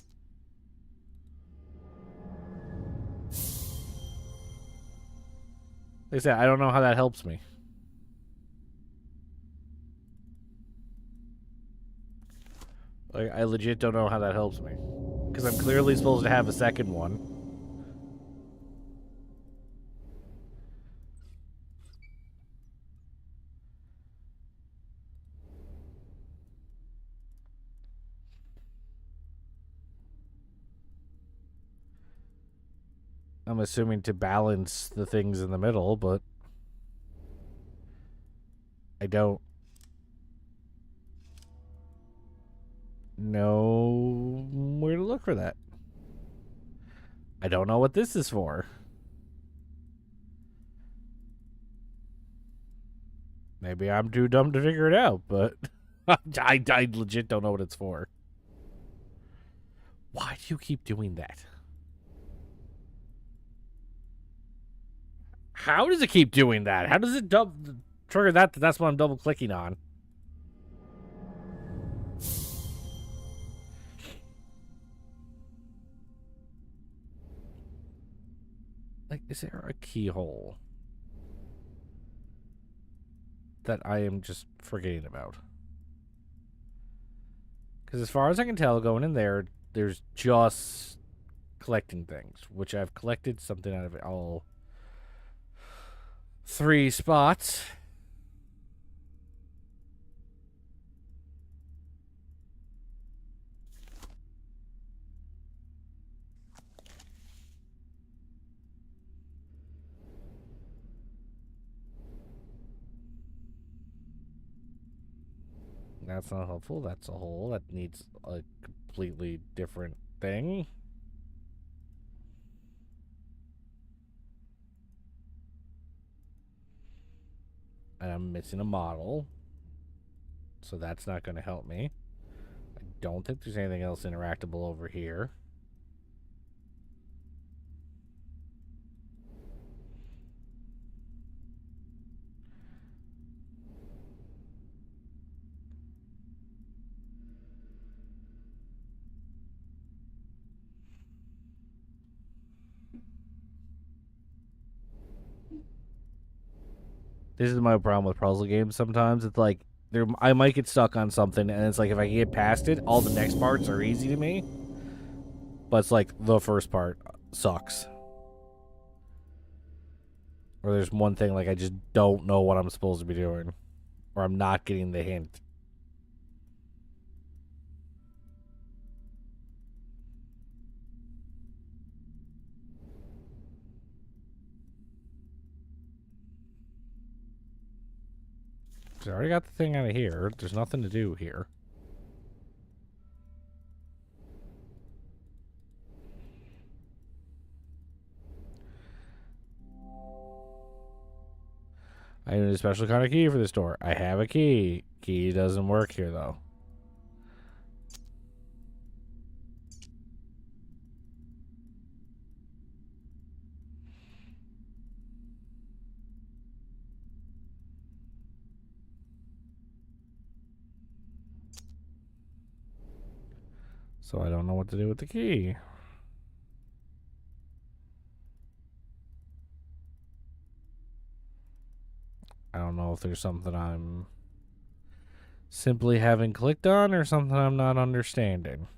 Speaker 1: Like I said, I don't know how that helps me. Like, I legit don't know how that helps me. Because I'm clearly supposed to have a second one. I'm assuming to balance the things in the middle, but I don't know where to look for that. I don't know what this is for. Maybe I'm too dumb to figure it out, but I legit don't know what it's for. Why do you keep doing that? How does it keep doing that? How does it trigger that? That's what I'm double clicking on. Like, is there a keyhole that I am just forgetting about? Because as far as I can tell, going in there, there's just collecting things, which I've collected something out of it all 3 spots. That's not helpful. That's a hole that needs a completely different thing. And I'm missing a model. So that's not going to help me. I don't think there's anything else interactable over here. This is my problem with puzzle games sometimes. It's like, I might get stuck on something, and it's like, if I get past it, all the next parts are easy to me. But it's like, the first part sucks. Or there's one thing, like, I just don't know what I'm supposed to be doing. Or I'm not getting the hint. I already got the thing out of here. There's nothing to do here. I need a special kind of key for this door. I have a key. Key doesn't work here, though. So I don't know what to do with the key. I don't know if there's something I'm simply haven't clicked on or something I'm not understanding.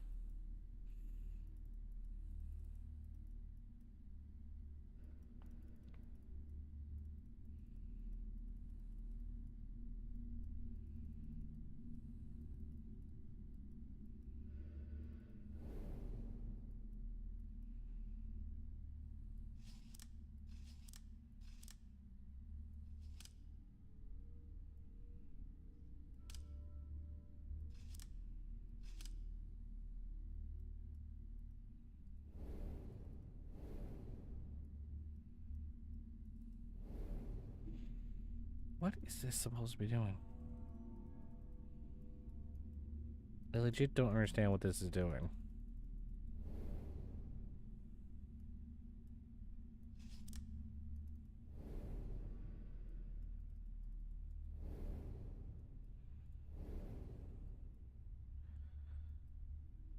Speaker 1: What is this supposed to be doing? I legit don't understand what this is doing.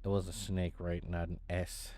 Speaker 1: It was a snake, right? Not an S.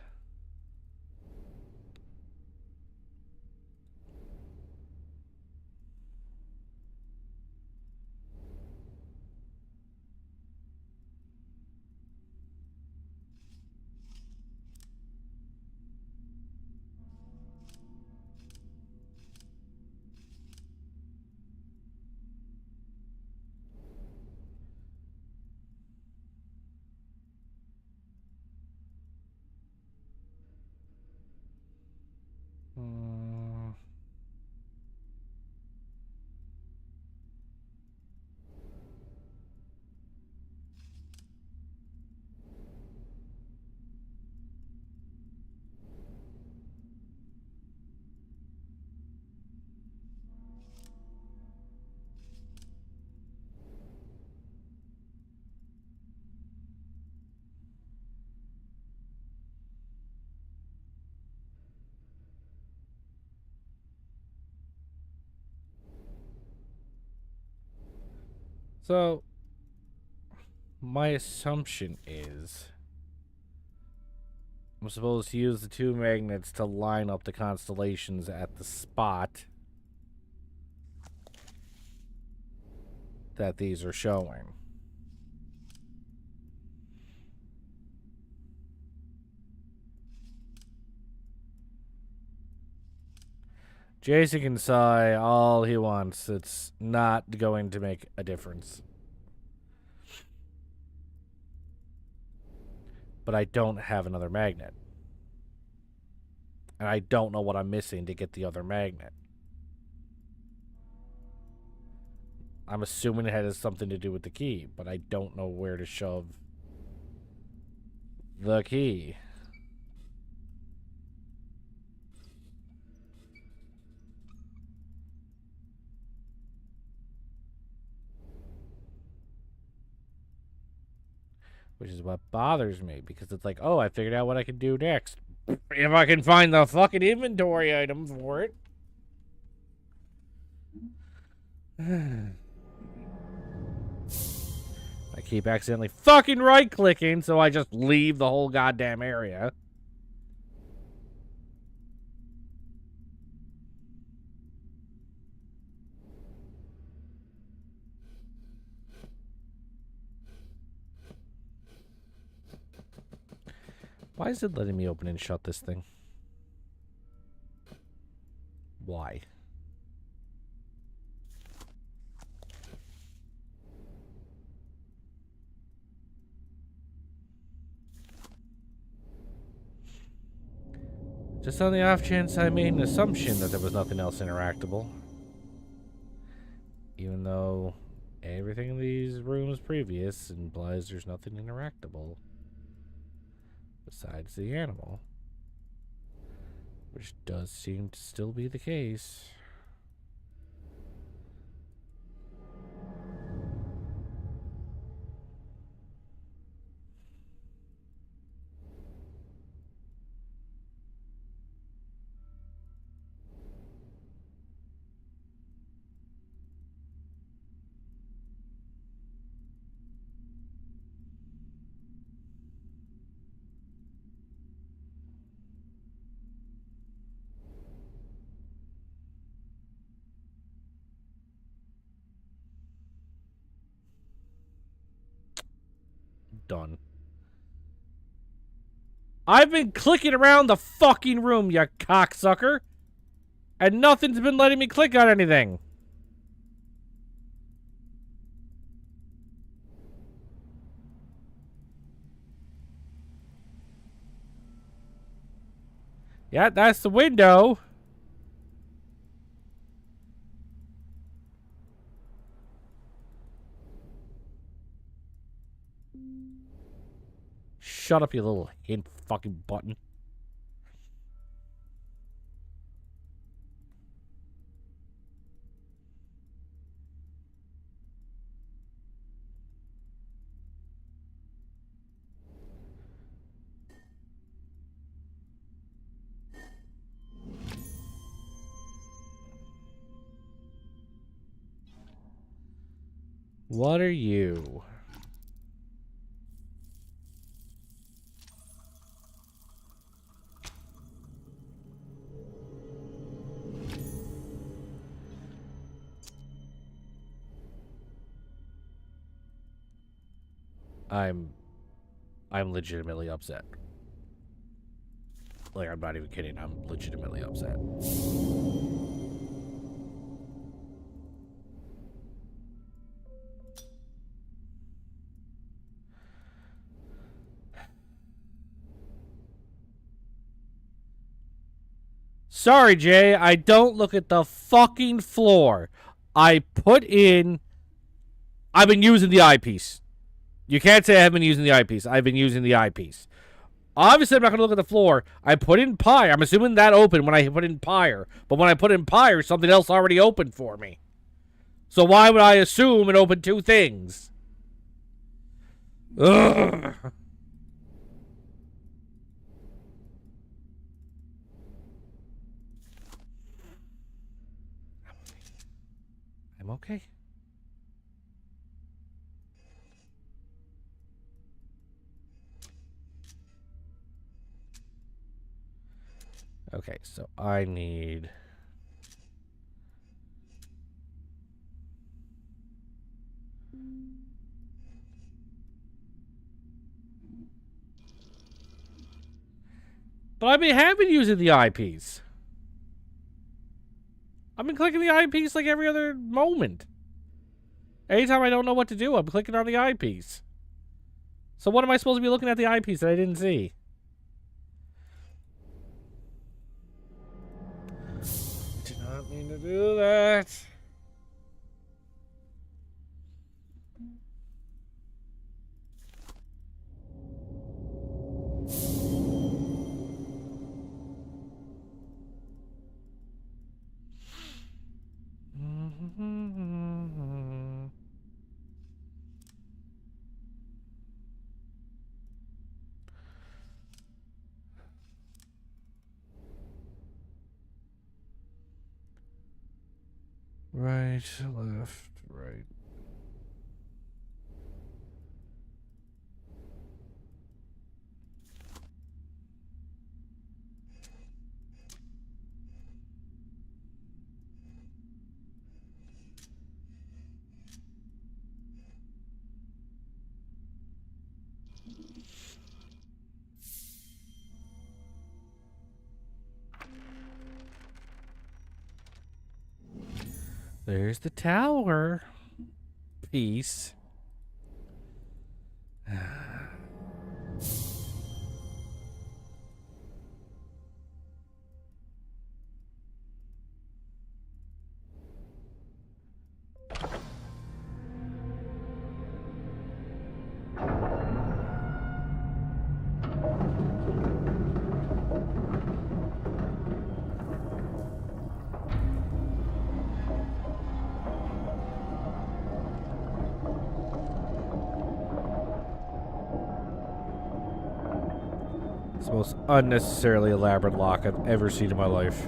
Speaker 1: So, my assumption is I'm supposed to use the two magnets to line up the constellations at the spot that these are showing. Jason can sigh all he wants. It's not going to make a difference. But I don't have another magnet. And I don't know what I'm missing to get the other magnet. I'm assuming it has something to do with the key, but I don't know where to shove the key. Which is what bothers me, because it's like, oh, I figured out what I can do next. If I can find the fucking inventory item for it. I keep accidentally fucking right-clicking, so I just leave the whole goddamn area. Why is it letting me open and shut this thing? Why? Just on the off chance I made an assumption that there was nothing else interactable. Even though everything in these rooms previous implies there's nothing interactable. Besides the animal. Which does seem to still be the case. Done. I've been clicking around the fucking room, you cocksucker. And nothing's been letting me click on anything. Yeah, that's the window. Shut up, you little hint fucking button. What are you? I'm legitimately upset. Like, I'm not even kidding. I'm legitimately upset. Sorry, Jay. I don't look at the fucking floor. I've been using the eyepiece. You can't say I haven't been using the eyepiece. I've been using the eyepiece. Obviously, I'm not going to look at the floor. I put in Pyre. I'm assuming that opened when I put in Pyre. But when I put in Pyre, something else already opened for me. So why would I assume it opened two things? Ugh. I'm okay. Okay, so I need... But I have been using the eyepiece. I've been clicking the eyepiece like every other moment. Anytime I don't know what to do, I'm clicking on the eyepiece. So what am I supposed to be looking at the eyepiece that I didn't see? Did not mean to do that. Right, left, right. There's the tower piece. It's the most unnecessarily elaborate lock I've ever seen in my life.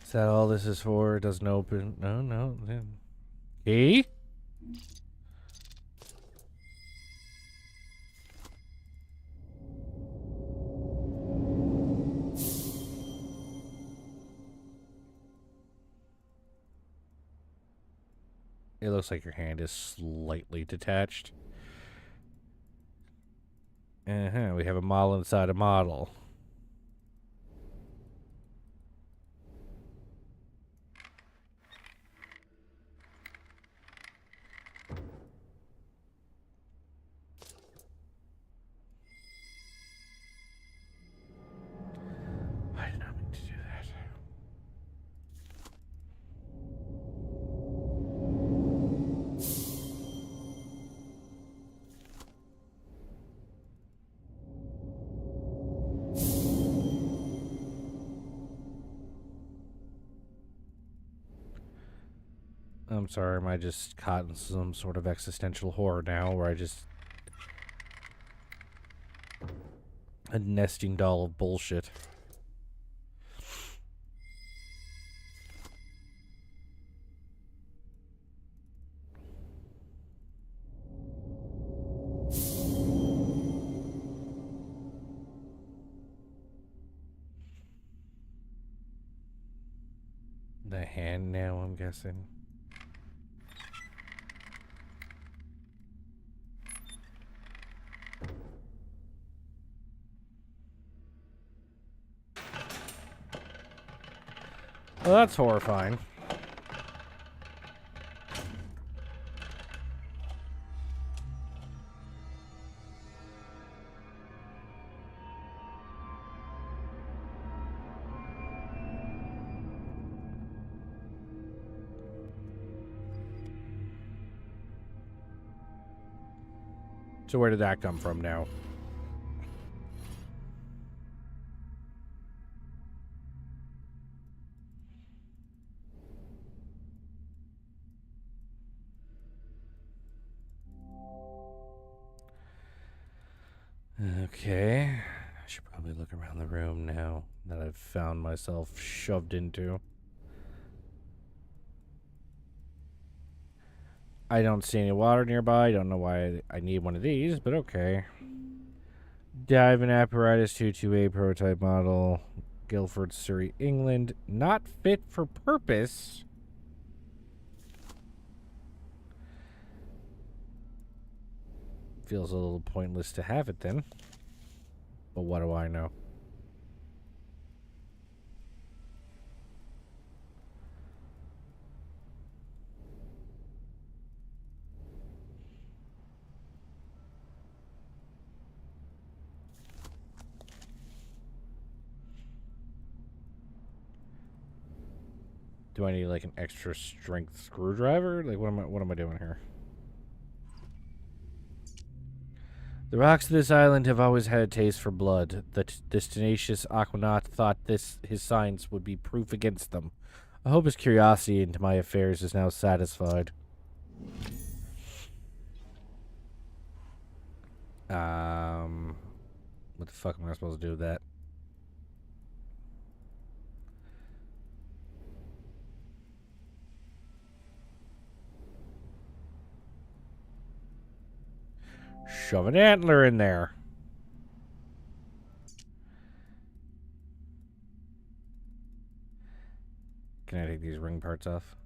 Speaker 1: Is that all this is for? It doesn't open. No. Key? It looks like your hand is slightly detached. We have a model inside a model. I did not mean to do that. I'm sorry, am I just caught in some sort of existential horror now where I just... A nesting doll of bullshit. The hand now, I'm guessing. Well, that's horrifying. So where did that come from now? Okay. I should probably look around the room now that I've found myself shoved into. I don't see any water nearby. I don't know why I need one of these, but okay. Diving apparatus 228 prototype model. Guildford, Surrey, England. Not fit for purpose. Feels a little pointless to have it then. But what do I know? Do I need like an extra strength screwdriver? Like what am I doing here? The rocks of this island have always had a taste for blood. This tenacious Aquanaut thought his science would be proof against them. I hope his curiosity into my affairs is now satisfied. What the fuck am I supposed to do with that? Shove an antler in there. Can I take these ring parts off?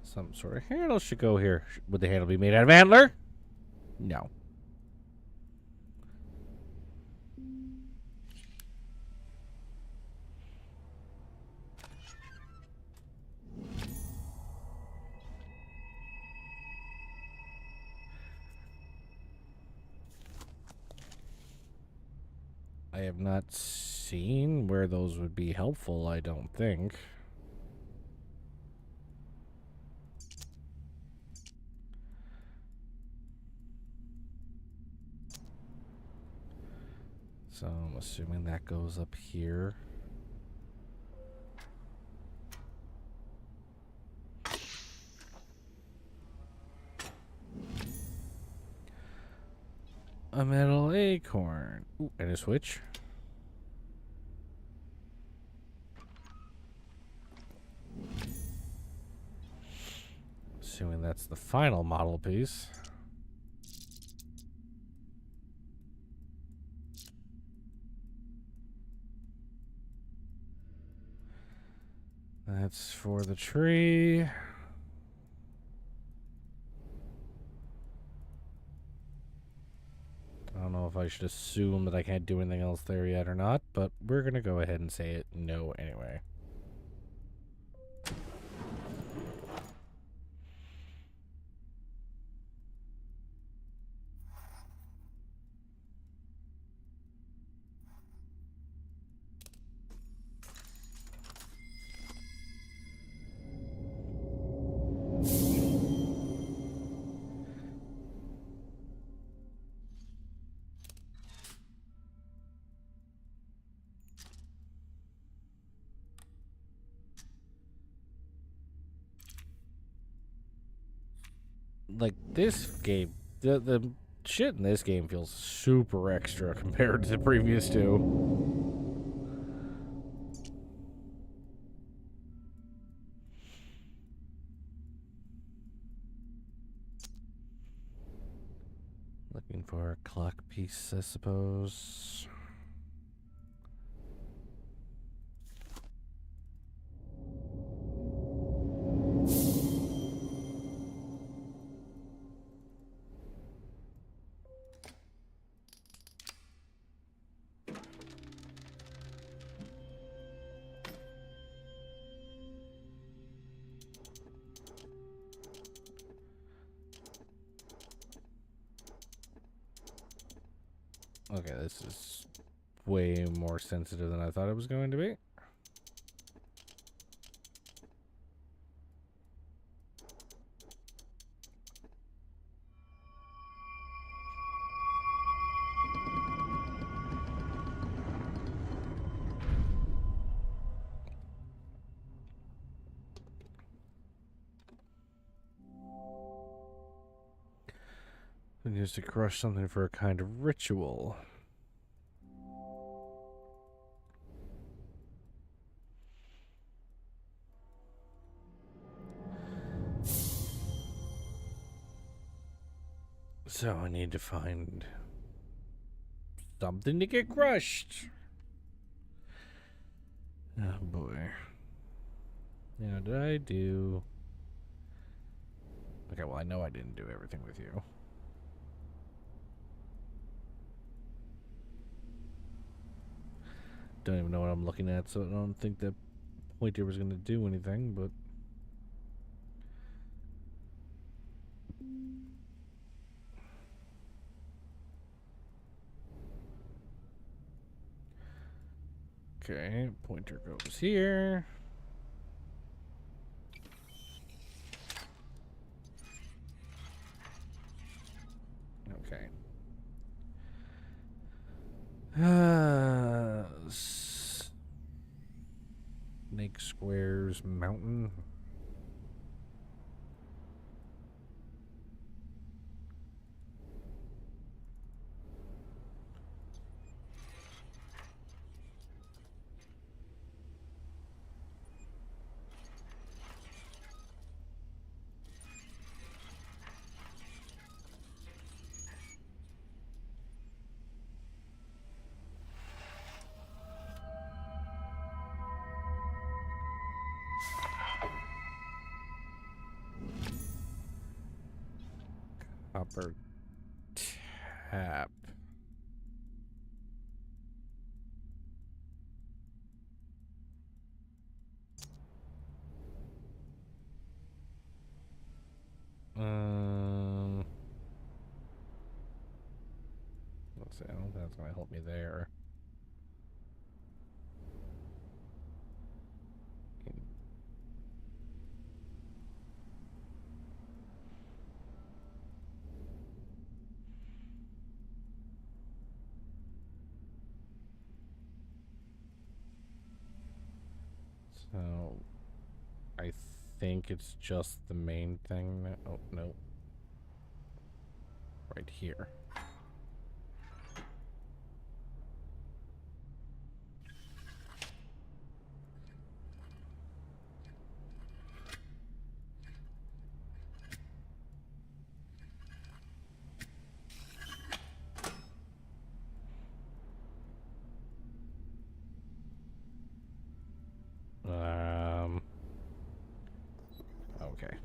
Speaker 1: Some sort of handle should go here. Would the handle be made out of antler? No. I have not seen where those would be helpful, I don't think. So I'm assuming that goes up here. A metal acorn. Ooh, and a switch. Assuming that's the final model piece. That's for the tree. I don't know if I should assume that I can't do anything else there yet or not, but we're going to go ahead and say it no anyway. like this game, the shit in this game feels super extra compared to the previous two. Looking for a clock piece, I suppose. Okay, this is way more sensitive than I thought it was going to be. And used to crush something for a kind of ritual. So I need to find something to get crushed. Oh boy. Now, did I do... Okay, well, I know I didn't do everything with you. Don't even know what I'm looking at, so I don't think that pointer was going to do anything, but... Okay, pointer goes here. Okay. Snake Squares Mountain. Copper tap. Let's see. I don't think that's gonna help me there. So, I think it's just the main thing that... Oh, no. Right here. Okay.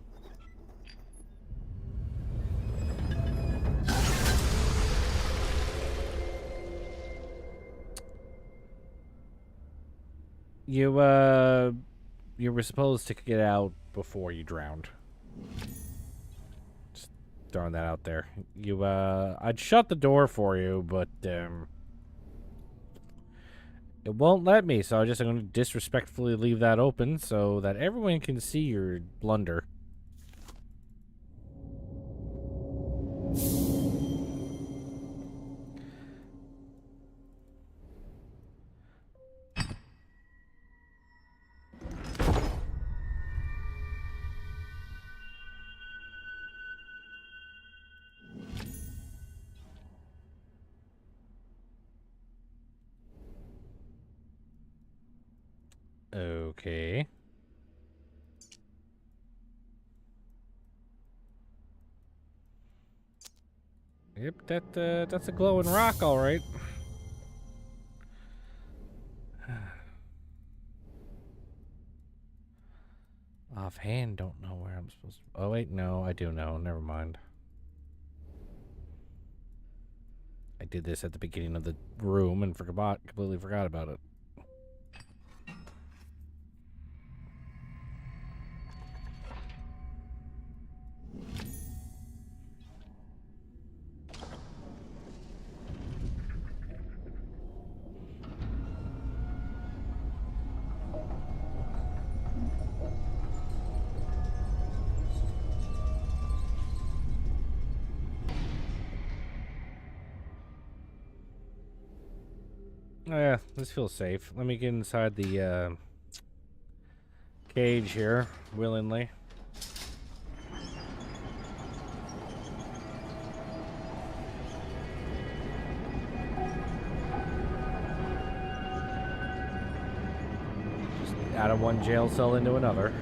Speaker 1: You were supposed to get out before you drowned. Just throwing that out there. I'd shut the door for you, but, it won't let me, so I'm just going to disrespectfully leave that open so that everyone can see your blunder. Okay. Yep, that's a glowing rock, all right. Offhand, don't know where I'm supposed to... Oh, wait, no, I do know. Never mind. I did this at the beginning of the room and completely forgot about it. Oh, yeah, this feels safe. Let me get inside the cage here, willingly. Just out of one jail cell into another.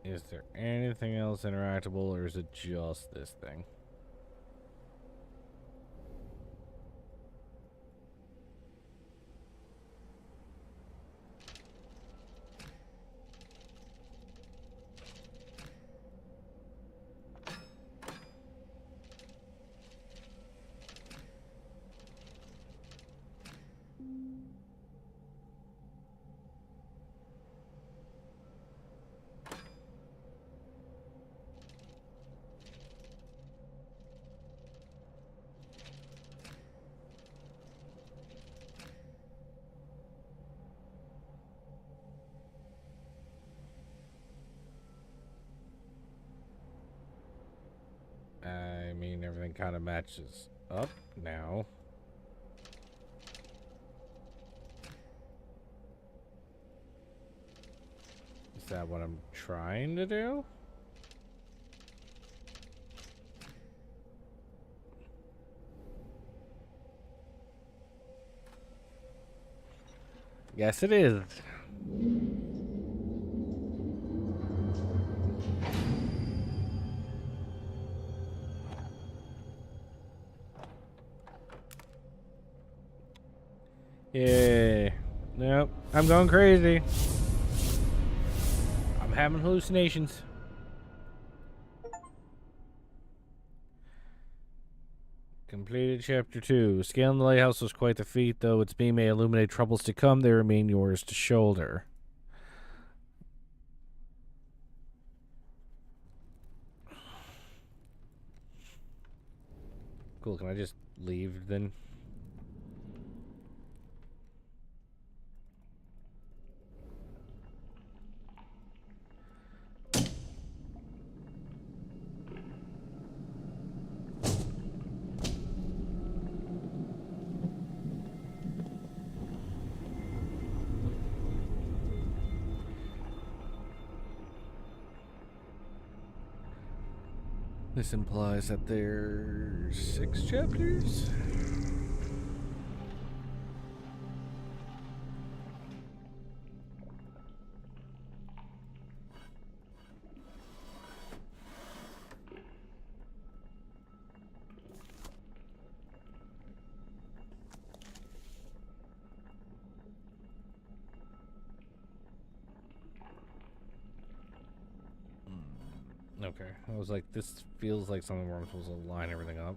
Speaker 1: Is there anything else interactable, or is it just this thing? I mean, everything kind of matches up now. Is that what I'm trying to do? Yes, it is. Yeah. Nope. I'm going crazy. I'm having hallucinations. Completed chapter 2. Scaling the lighthouse was quite the feat, though its beam may illuminate troubles to come. They remain yours to shoulder. Cool. Can I just leave then? This implies that there's 6 chapters? Okay. I was like, this feels like something where I'm supposed to line everything up.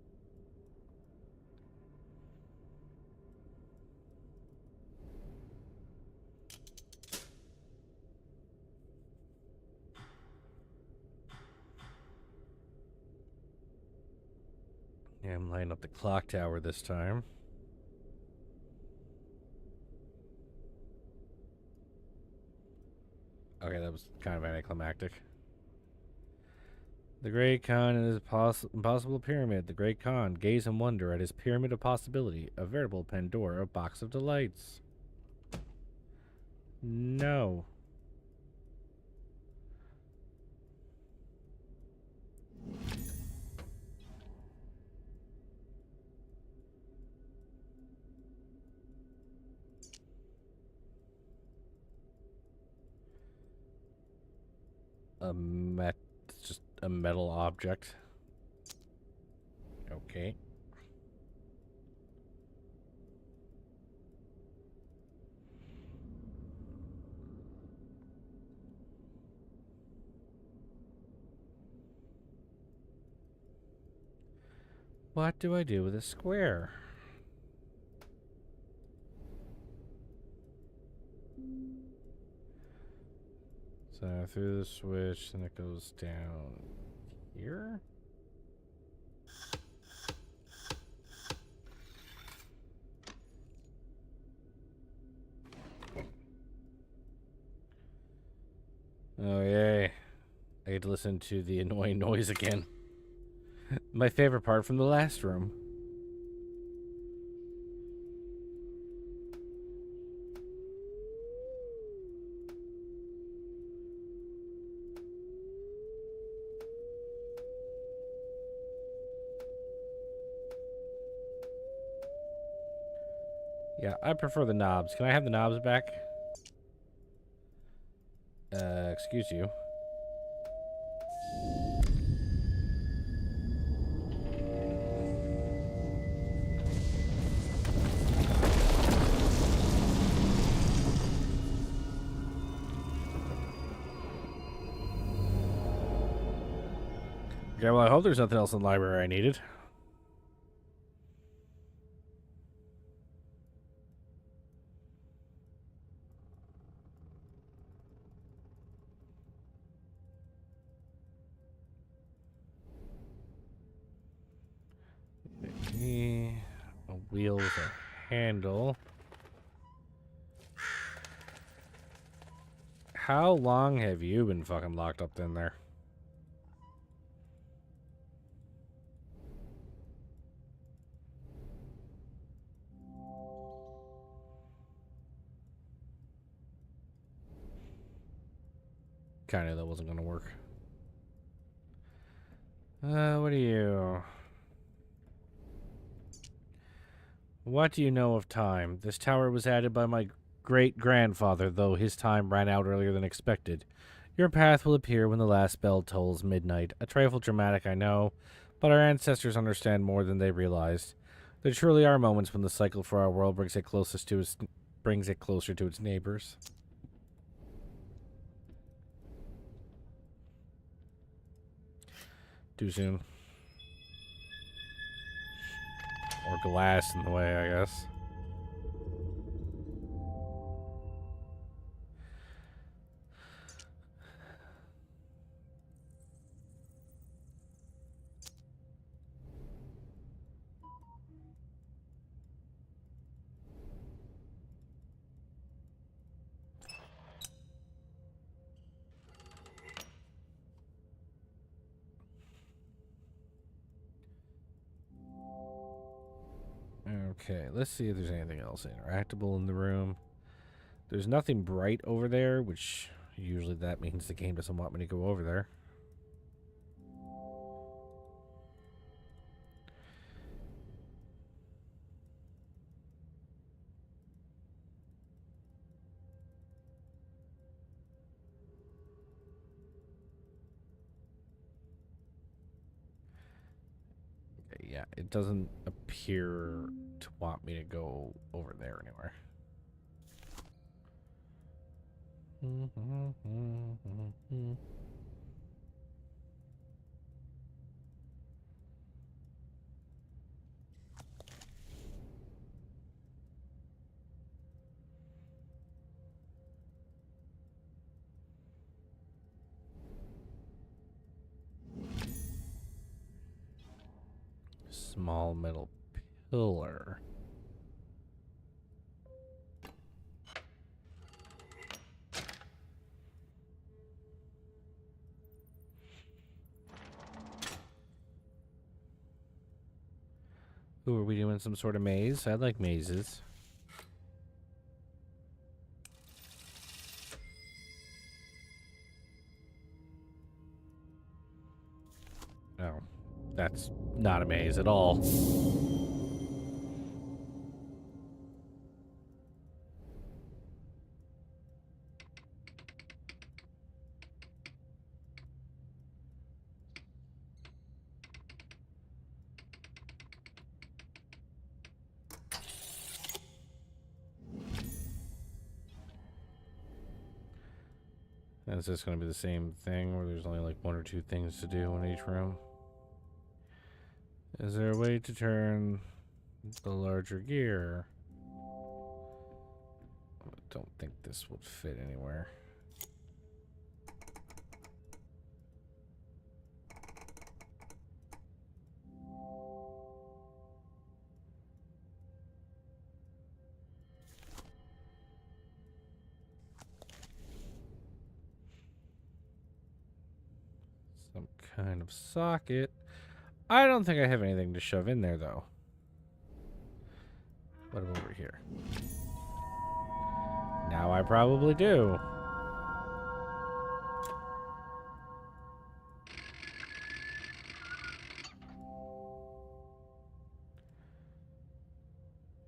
Speaker 1: I'm lighting up the clock tower this time. Okay, that was kind of anticlimactic. The Great Khan and his impossible pyramid. The Great Khan gaze in wonder at his pyramid of possibility, a veritable Pandora box of delights. No. It's just a metal object. Okay. What do I do with a square? So through the switch, and it goes down here. Oh, yay. I get to listen to the annoying noise again. My favorite part from the last room. Yeah, I prefer the knobs. Can I have the knobs back? Excuse you. Okay, well, I hope there's nothing else in the library I needed. A wheel with a handle. How long have you been fucking locked up in there? Kinda, that wasn't gonna work. What are you? What do you know of time? This tower was added by my great-grandfather, though his time ran out earlier than expected. Your path will appear when the last bell tolls midnight. A trifle dramatic, I know, but our ancestors understand more than they realized. There truly are moments when the cycle for our world brings it closer to its neighbors. Too soon. Or glass in the way, I guess. Okay, let's see if there's anything else interactable in the room. There's nothing bright over there, which usually that means the game doesn't want me to go over there. Yeah, it doesn't appear to want me to go over there anywhere. Small metal pillar. Ooh, are we doing some sort of maze? I like mazes. No, that's not a maze at all. Is this going to be the same thing where there's only like 1 or 2 things to do in each room? Is there a way to turn the larger gear? I don't think this would fit anywhere. Some kind of socket. I don't think I have anything to shove in there, though. What about over here? Now I probably do.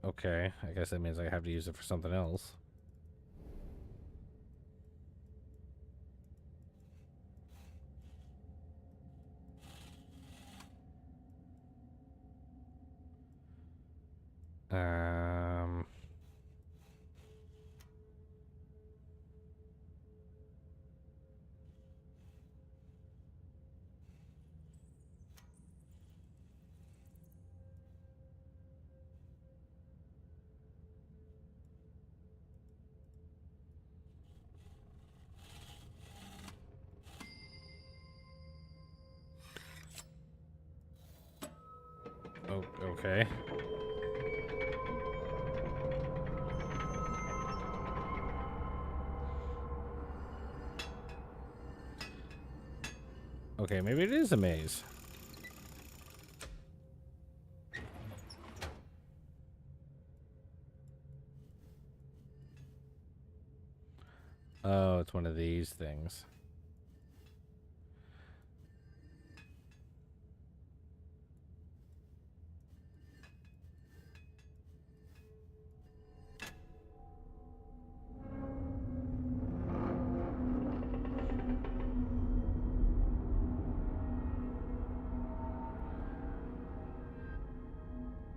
Speaker 1: Okay, I guess that means I have to use it for something else. Oh, okay. Okay, maybe it is a maze. Oh, it's one of these things.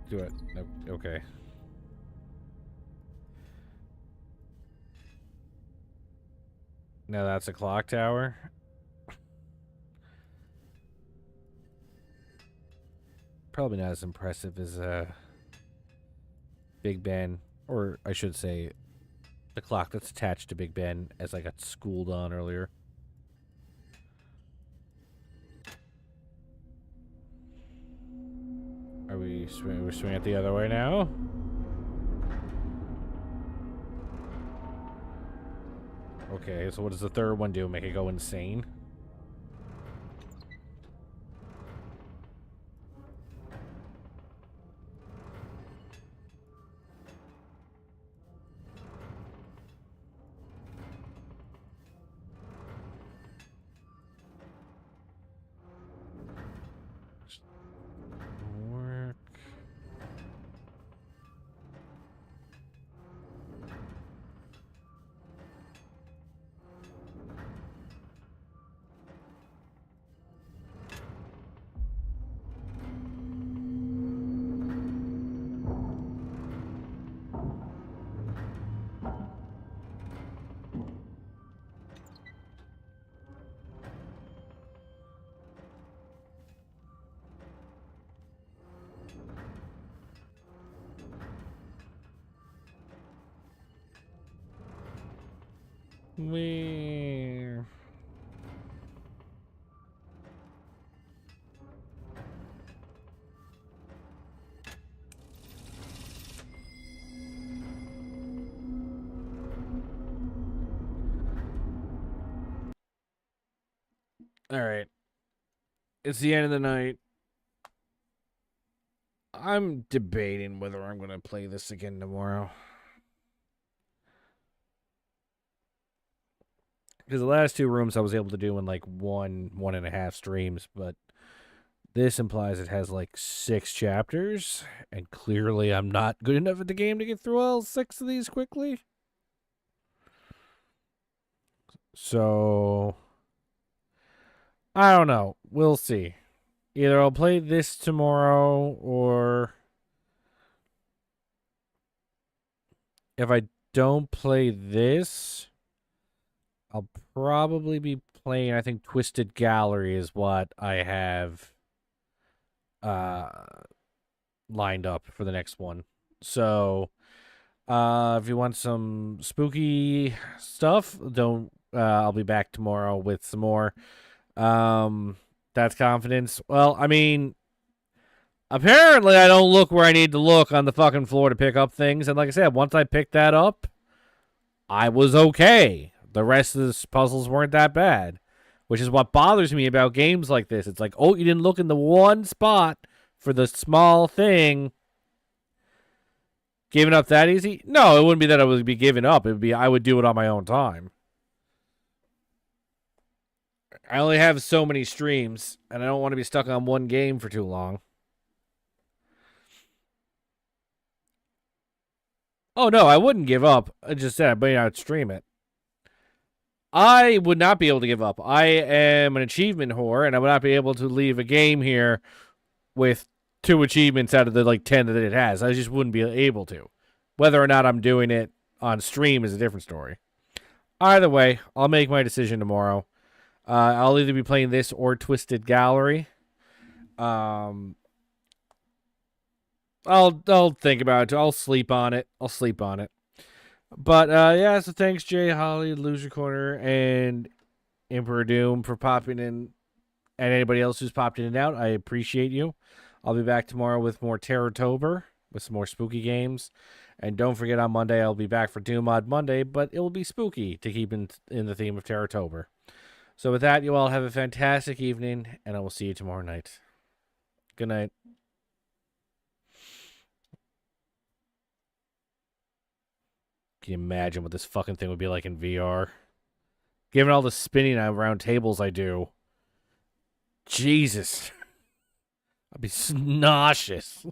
Speaker 1: Do it. Nope. Okay. Now that's a clock tower. Probably not as impressive as Big Ben, or I should say, the clock that's attached to Big Ben, as I got schooled on earlier. Are we swinging? We're swinging it the other way now. Okay, so what does the third one do? Make it go insane? Work. Where? All right. It's the end of the night. I'm debating whether I'm going to play this again tomorrow. Because the last two rooms I was able to do in like 1.5 streams, but this implies it has like 6 chapters, and clearly I'm not good enough at the game to get through all 6 of these quickly. So, I don't know. We'll see. Either I'll play this tomorrow, or if I don't play this, I'll probably be playing, I think Twisted Gallery is what I have lined up for the next one. So, if you want some spooky stuff, don't I'll be back tomorrow with some more. That's confidence. Well, I mean, apparently I don't look where I need to look on the fucking floor to pick up things, and like I said, once I picked that up, I was okay. The rest of the puzzles weren't that bad, which is what bothers me about games like this. It's like, oh, you didn't look in the one spot for the small thing. Giving up that easy? No, it wouldn't be that I would be giving up. It would be I would do it on my own time. I only have so many streams, and I don't want to be stuck on one game for too long. Oh, no, I wouldn't give up. I just said I would stream it. I would not be able to give up. I am an achievement whore, and I would not be able to leave a game here with 2 achievements out of the like 10 that it has. I just wouldn't be able to. Whether or not I'm doing it on stream is a different story. Either way, I'll make my decision tomorrow. I'll either be playing this or Twisted Gallery. I'll think about it. I'll sleep on it. But yeah, so thanks Jay, Holly, Loser Corner, and Emperor Doom for popping in, and anybody else who's popped in and out. I appreciate you. I'll be back tomorrow with more Terrortober, with some more spooky games. And don't forget, on Monday, I'll be back for Doom Mod Monday, but it will be spooky to keep in the theme of Terrortober. So with that, you all have a fantastic evening, and I will see you tomorrow night. Good night. Can you imagine what this fucking thing would be like in VR? Given all the spinning around tables I do. Jesus. I'd be nauseous.